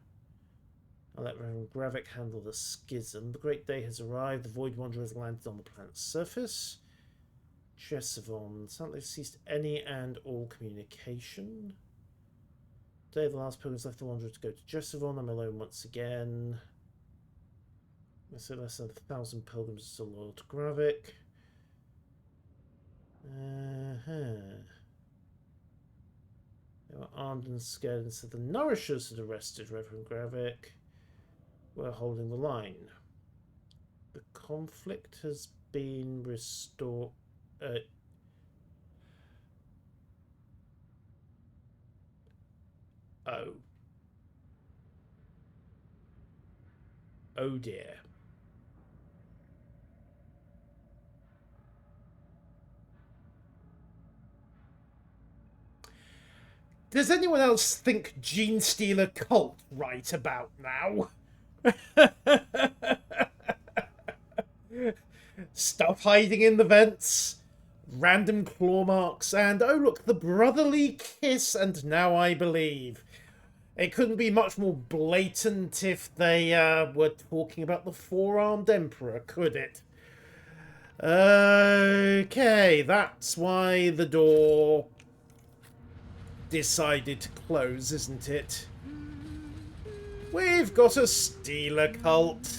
[SPEAKER 1] I'll let Reverend Gravik handle the schism. The great day has arrived. The Void Wanderer has landed on the planet's surface. Jessavon. Suddenly ceased any and all communication. Day of the last pilgrims left the Wanderer to go to Jessavon. I'm alone once again. I said less than 1,000 pilgrims are still loyal to Gravik. They were armed and scared, and said the Nourishers had arrested Reverend Gravik. We're holding the line. The conflict has been restored. Oh dear. Does anyone else think Gene Stealer cult right about now? Stuff hiding in the vents, random claw marks, and oh look, the brotherly kiss, and now I believe. It couldn't be much more blatant if they were talking about the four-armed emperor, could it? Okay, that's why the door decided to close, isn't it? We've got a Stealer cult.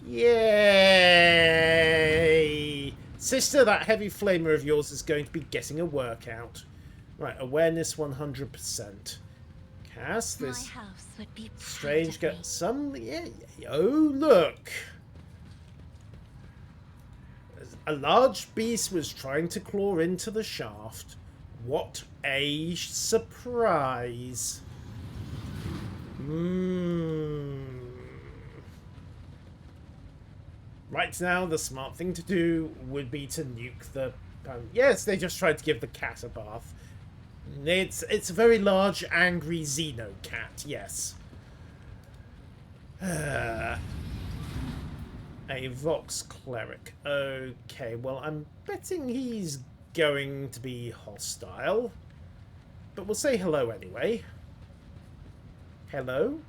[SPEAKER 1] Yay! Sister, that heavy flamer of yours is going to be getting a workout. Right, awareness 100%. Yes,
[SPEAKER 2] My
[SPEAKER 1] this
[SPEAKER 2] house would be proud
[SPEAKER 1] strange
[SPEAKER 2] of me.
[SPEAKER 1] some. Yeah, oh, look. A large beast was trying to claw into the shaft. What a surprise. Right now, the smart thing to do would be to nuke the... yes, they just tried to give the cat a bath. It's a very large, angry Xeno cat, yes. A Vox Cleric. Okay, well, I'm betting he's going to be hostile. But we'll say hello anyway. Hello?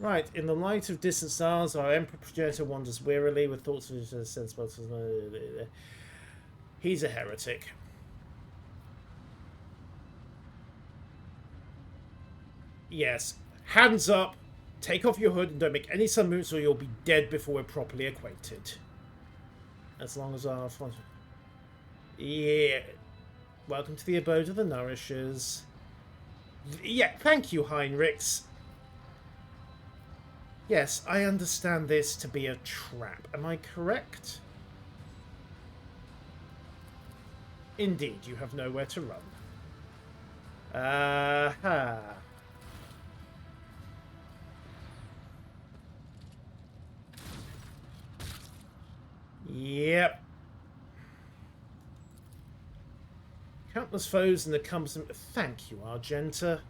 [SPEAKER 1] Right, in the light of distant stars, our Emperor Progenitor wanders wearily with thoughts of his sensible. He's a heretic. Yes. Hands up, take off your hood, and don't make any sudden moves or you'll be dead before we're properly acquainted. As long as our... yeah. Welcome to the abode of the Nourishers. Yeah, thank you, Heinrichs. Yes, I understand this to be a trap. Am I correct? Indeed, you have nowhere to run. Aha. Yep. Countless foes in the cumbersome... Thank you, Argenta.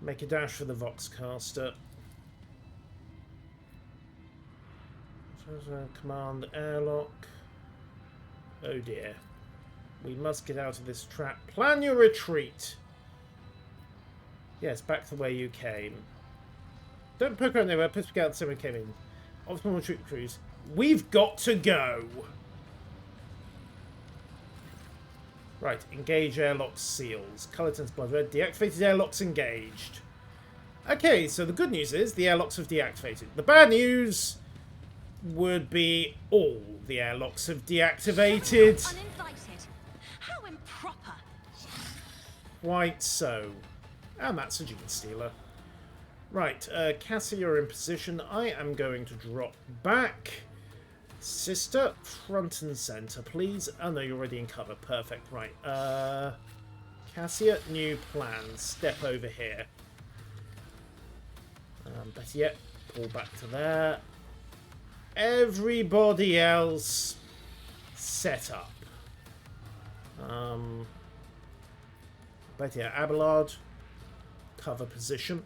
[SPEAKER 1] Make a dash for the Voxcaster. Command airlock. Oh dear. We must get out of this trap. Plan your retreat. Yes, back to where you came. Don't poke around there. Piss out the someone came in. Optimal retreat cruise. We've got to go. Right, engage airlock seals. Colour turns blood red. Deactivated airlocks engaged. Okay, so the good news is the airlocks have deactivated. The bad news would be all the airlocks have deactivated.
[SPEAKER 2] Uninvited. How improper.
[SPEAKER 1] Quite so. And that's a Gene Stealer. Right, Cassie, you're in position. I am going to drop back. Sister, front and center, please. Oh no, you're already in cover. Perfect. Right. Cassia, new plans. Step over here. Better yet, pull back to there. Everybody else, set up. Better yet, Abelard, cover position.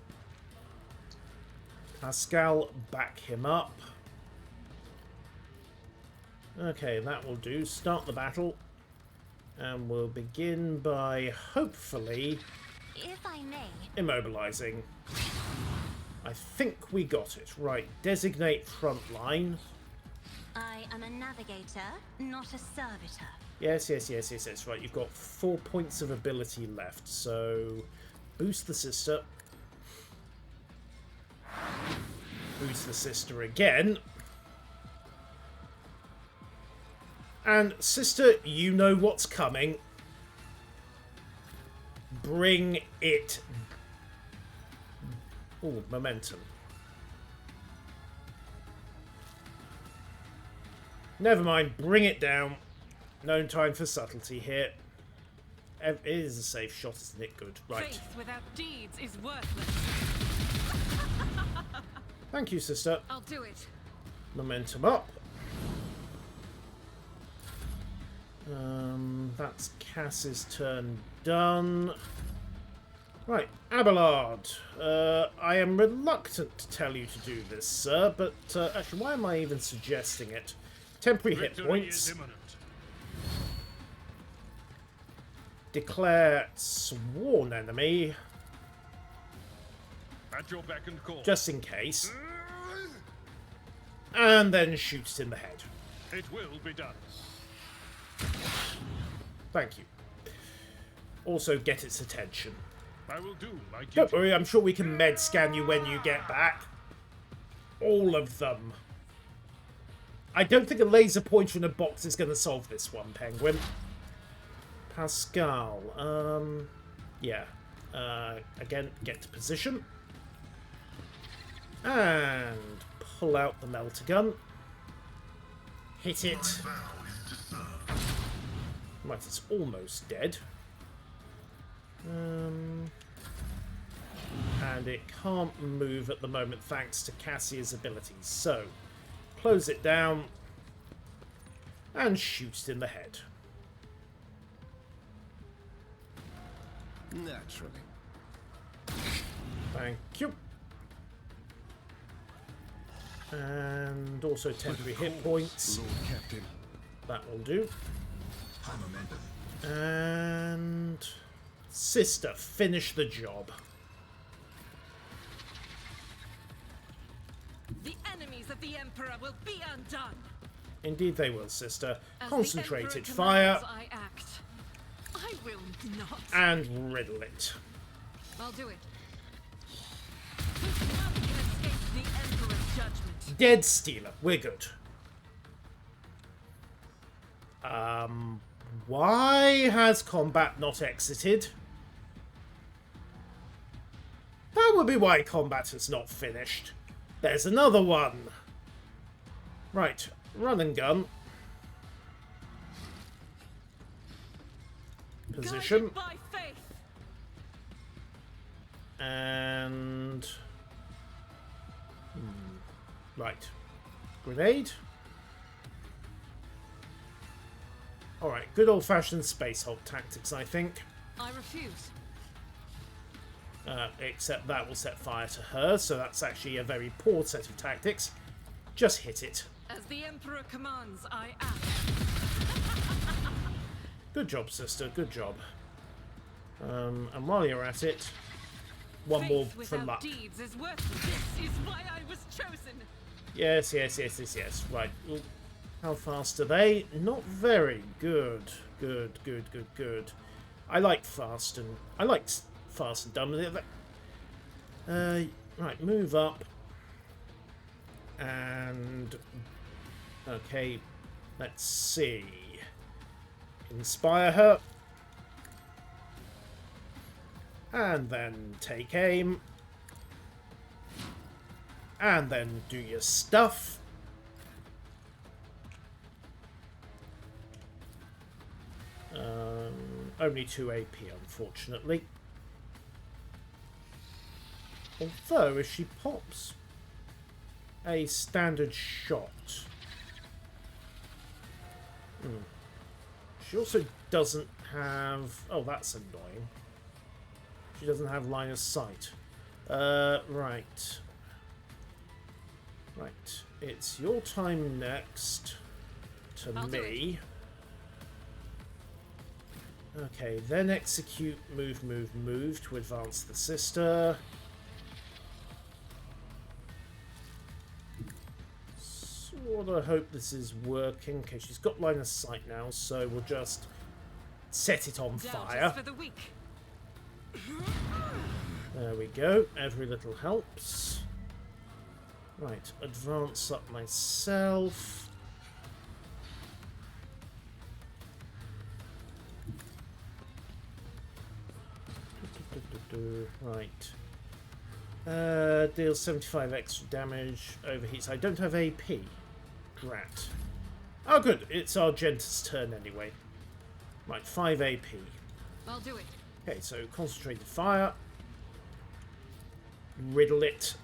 [SPEAKER 1] Pascal, back him up. Okay, that will do. Start the battle. And we'll begin by, hopefully,
[SPEAKER 2] If I may.
[SPEAKER 1] immobilizing. I think we got it. Right, designate front line.
[SPEAKER 2] I am a navigator, not a servitor.
[SPEAKER 1] Yes. Right, you've got 4 points of ability left. So, boost the sister. Boost the sister again. And, sister, you know what's coming. Bring it. Ooh, momentum. Never mind, bring it down. No time for subtlety here. It is a safe shot, isn't it? Good. Right.
[SPEAKER 4] Faith without deeds is worthless.
[SPEAKER 1] Thank you, sister.
[SPEAKER 4] I'll do it.
[SPEAKER 1] Momentum up. That's Cass's turn done. Right, Abelard. I am reluctant to tell you to do this, sir, but actually, why am I even suggesting it? Temporary hit points. Declare sworn enemy.
[SPEAKER 5] At your beck and call.
[SPEAKER 1] Just in case. And then shoot it in the head.
[SPEAKER 5] It will be done.
[SPEAKER 1] Thank you. Also get its attention.
[SPEAKER 5] I will do my duty.
[SPEAKER 1] Don't worry, I'm sure we can med scan you when you get back. All of them. I don't think a laser pointer in a box is going to solve this one, Penguin. Pascal. Yeah. Again, get to position. And pull out the melter gun. Hit it.
[SPEAKER 6] My vow is to serve.
[SPEAKER 1] Right, it's almost dead. And it can't move at the moment thanks to Cassia's abilities. So, close it down and shoot it in the head.
[SPEAKER 3] Naturally.
[SPEAKER 1] Thank you. And also temporary hit points.
[SPEAKER 3] Lord Captain.
[SPEAKER 1] That will do.
[SPEAKER 3] High momentum.
[SPEAKER 1] And sister, finish the job.
[SPEAKER 4] The enemies of the Emperor will be undone.
[SPEAKER 1] Indeed they will, sister.
[SPEAKER 4] As
[SPEAKER 1] Concentrated
[SPEAKER 4] the Emperor
[SPEAKER 1] fire
[SPEAKER 4] commands, I act. I will not.
[SPEAKER 1] and riddle it.
[SPEAKER 4] I'll do it. None can escape the Emperor's judgment.
[SPEAKER 1] Dead Stealer. We're good. Why has combat not exited? That would be why combat has not finished. There's another one. Right, run and gun. Position.
[SPEAKER 4] Guided by faith.
[SPEAKER 1] And... Right. Grenade. Alright, good old-fashioned space Hulk tactics, I think.
[SPEAKER 4] I refuse.
[SPEAKER 1] Except that will set fire to her, so that's actually a very poor set of tactics. Just hit it.
[SPEAKER 4] As the Emperor commands, I act.
[SPEAKER 1] Good job, sister, good job. And while you're at it, one more
[SPEAKER 4] Faith
[SPEAKER 1] for
[SPEAKER 4] without
[SPEAKER 1] luck.
[SPEAKER 4] deeds is worthless. This is why I was chosen.
[SPEAKER 1] Yes, yes, yes, yes, yes. Right. Ooh. How fast are they? Not very. Good. Good, good, good, good. I like fast and dumb. Right, move up. And okay, let's see. Inspire her. And then take aim. And then do your stuff. Only 2 AP, unfortunately. Although, if she pops a standard shot... She also doesn't have... Oh, that's annoying. She doesn't have line of sight. Right. Right. It's your time next.
[SPEAKER 4] I'll do
[SPEAKER 1] Me. Okay, then execute move, move, move to advance the sister. Sort of hope this is working. Okay, she's got line of sight now, so we'll just set it on
[SPEAKER 4] Doubt is
[SPEAKER 1] fire.
[SPEAKER 4] for the weak.
[SPEAKER 1] There we go. Every little helps. Right, advance up myself. Right. Deals 75 extra damage, overheats. I don't have AP. Drat. Oh, good. It's Argenta's turn anyway. Right, 5 AP.
[SPEAKER 4] I'll do it.
[SPEAKER 1] Okay, so concentrated fire. Riddle it.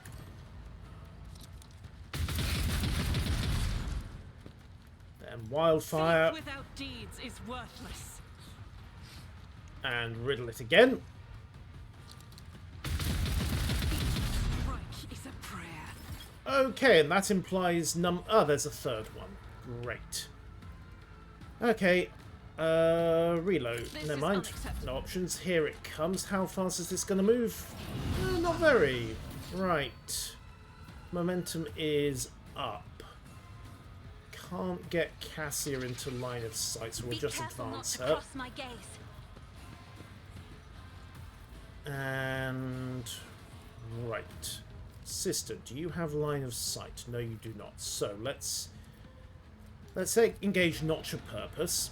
[SPEAKER 1] Then wildfire.
[SPEAKER 4] Faith without deeds is worthless.
[SPEAKER 1] And riddle it again.
[SPEAKER 4] Strike is a prayer.
[SPEAKER 1] Okay, and that implies there's a third one. Great. Okay. Reload.
[SPEAKER 4] This
[SPEAKER 1] Never
[SPEAKER 4] is
[SPEAKER 1] mind.
[SPEAKER 4] unacceptable.
[SPEAKER 1] No options. Here it comes. How fast is this going to move? Not very. Right. Momentum is up. Can't get Cassia into line of sight, so we'll
[SPEAKER 2] Be
[SPEAKER 1] just
[SPEAKER 2] careful not
[SPEAKER 1] advance
[SPEAKER 2] to
[SPEAKER 1] her.
[SPEAKER 2] cross my gaze.
[SPEAKER 1] And... Right. Sister, do you have line of sight? No, you do not. So, let's say engage Notch of Purpose.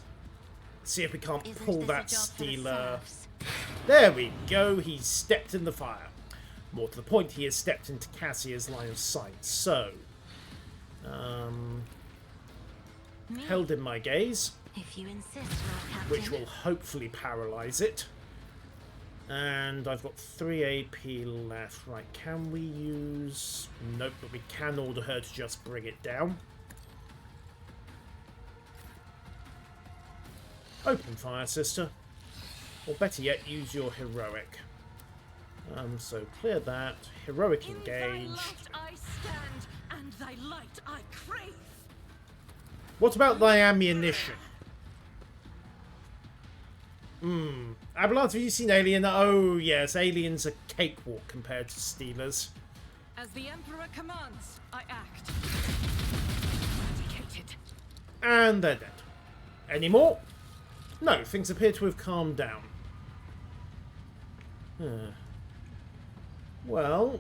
[SPEAKER 1] See if we can't
[SPEAKER 2] Isn't
[SPEAKER 1] pull
[SPEAKER 2] this
[SPEAKER 1] that
[SPEAKER 2] a job for the
[SPEAKER 1] stealer.
[SPEAKER 2] serfs?
[SPEAKER 1] There we go, he's stepped in the fire. More to the point, he has stepped into Cassia's line of sight, so...
[SPEAKER 2] Me?
[SPEAKER 1] held in my gaze,
[SPEAKER 2] If you insist, Lord Captain.
[SPEAKER 1] which will hopefully paralyse it. And I've got 3 AP left. Right, can we use... nope, but we can order her to just bring it down. Open fire, sister. Or better yet, use your heroic. So clear that. Heroic
[SPEAKER 4] In thy
[SPEAKER 1] engaged.
[SPEAKER 4] light I stand, and thy light I crave.
[SPEAKER 1] What about thy ammunition? Abelard, have you seen Alien? Oh, yes, Alien's a cakewalk compared to Steelers.
[SPEAKER 4] As the Emperor commands, I act. Dedicated.
[SPEAKER 1] And they're dead. Any more? No, things appear to have calmed down. Well,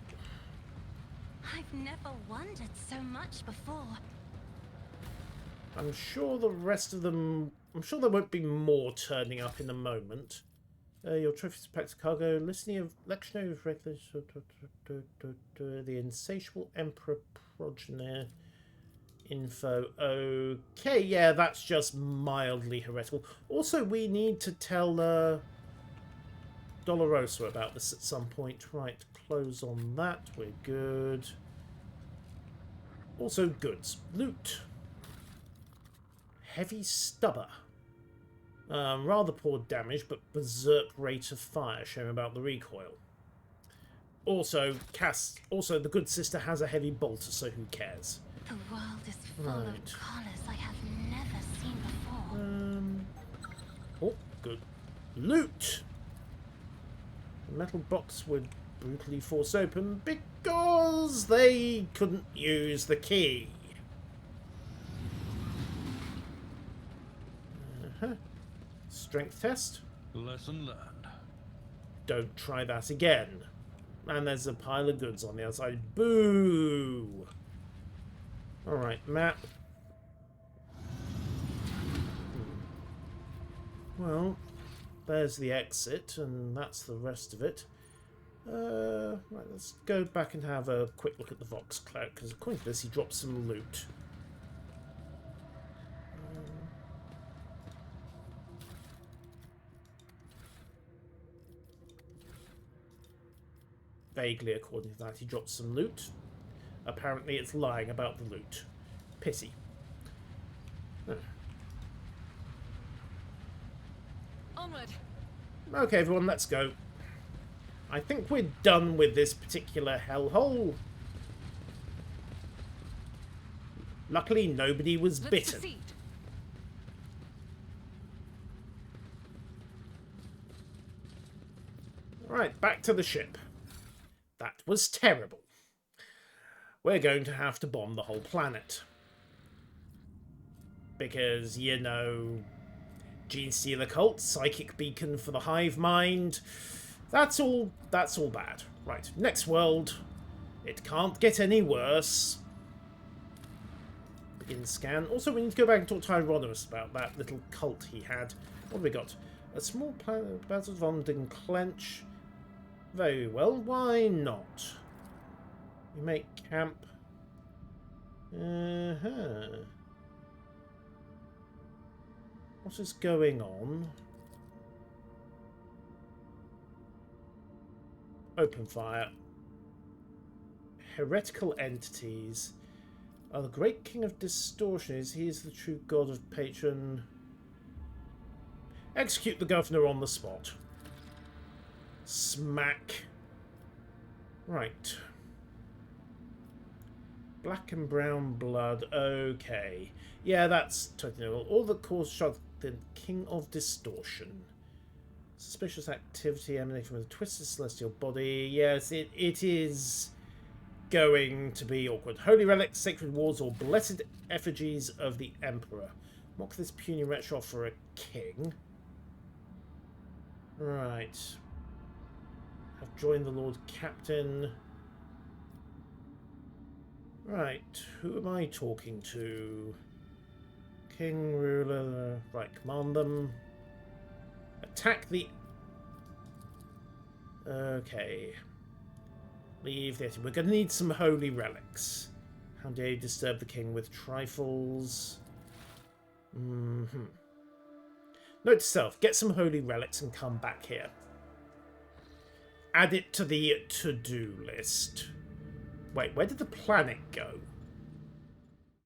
[SPEAKER 2] I've never wondered so much before.
[SPEAKER 1] I'm sure the rest of them... I'm sure there won't be more turning up in a moment. Your trophies packed to cargo. Listening of lectionary of reckless... the insatiable Emperor progenitor info. Okay, yeah, that's just mildly heretical. Also, we need to tell Dolorosa about this at some point. Right, close on that. We're good. Also, goods. Loot. Heavy stubber. Rather poor damage, but berserk rate of fire, showing about the recoil. Also, the good sister has a heavy bolter, so who cares?
[SPEAKER 2] The world is full
[SPEAKER 1] Right.
[SPEAKER 2] of colors I have never seen before.
[SPEAKER 1] Oh, good. Loot! The metal box would brutally force open because they couldn't use the key. Strength test.
[SPEAKER 5] Lesson learned.
[SPEAKER 1] Don't try that again. And there's a pile of goods on the outside. Boo! Alright, map. Well, there's the exit, and that's the rest of it. Right, let's go back and have a quick look at the Vox Cloak, because according to this, he dropped some loot. Vaguely, according to that, he dropped some loot. Apparently, it's lying about the loot. Pity.
[SPEAKER 4] Onward.
[SPEAKER 1] Okay, everyone, let's go. I think we're done with this particular hellhole. Luckily, nobody was
[SPEAKER 4] Let's
[SPEAKER 1] bitten.
[SPEAKER 4] proceed.
[SPEAKER 1] Right, back to the ship. That was terrible. We're going to have to bomb the whole planet. Because, you know, Gene Stealer cult, psychic beacon for the hive mind. That's all bad. Right, next world. It can't get any worse. Begin scan. Also, we need to go back and talk to Hieronymus about that little cult he had. What have we got? A small planet, Basil von den Clench. Very well, why not? We make camp. What is going on? Open fire. Heretical entities. Oh, the great king of distortion is he is the true god of patron. Execute the governor on the spot. Smack. Right. Black and brown blood. Okay. Yeah, that's totally normal. All the cause shot the king of distortion. Suspicious activity emanating from the twisted celestial body. Yes, it is going to be awkward. Holy relics, sacred wards, or blessed effigies of the emperor. Mock this puny wretch off for a king. Right. Have joined the Lord Captain. Right, who am I talking to? King, ruler, right, command them. Attack the... Okay. Leave the... We're going to need some holy relics. How dare you disturb the king with trifles? Note to self, get some holy relics and come back here. Add it to the to-do list. Wait, where did the planet go?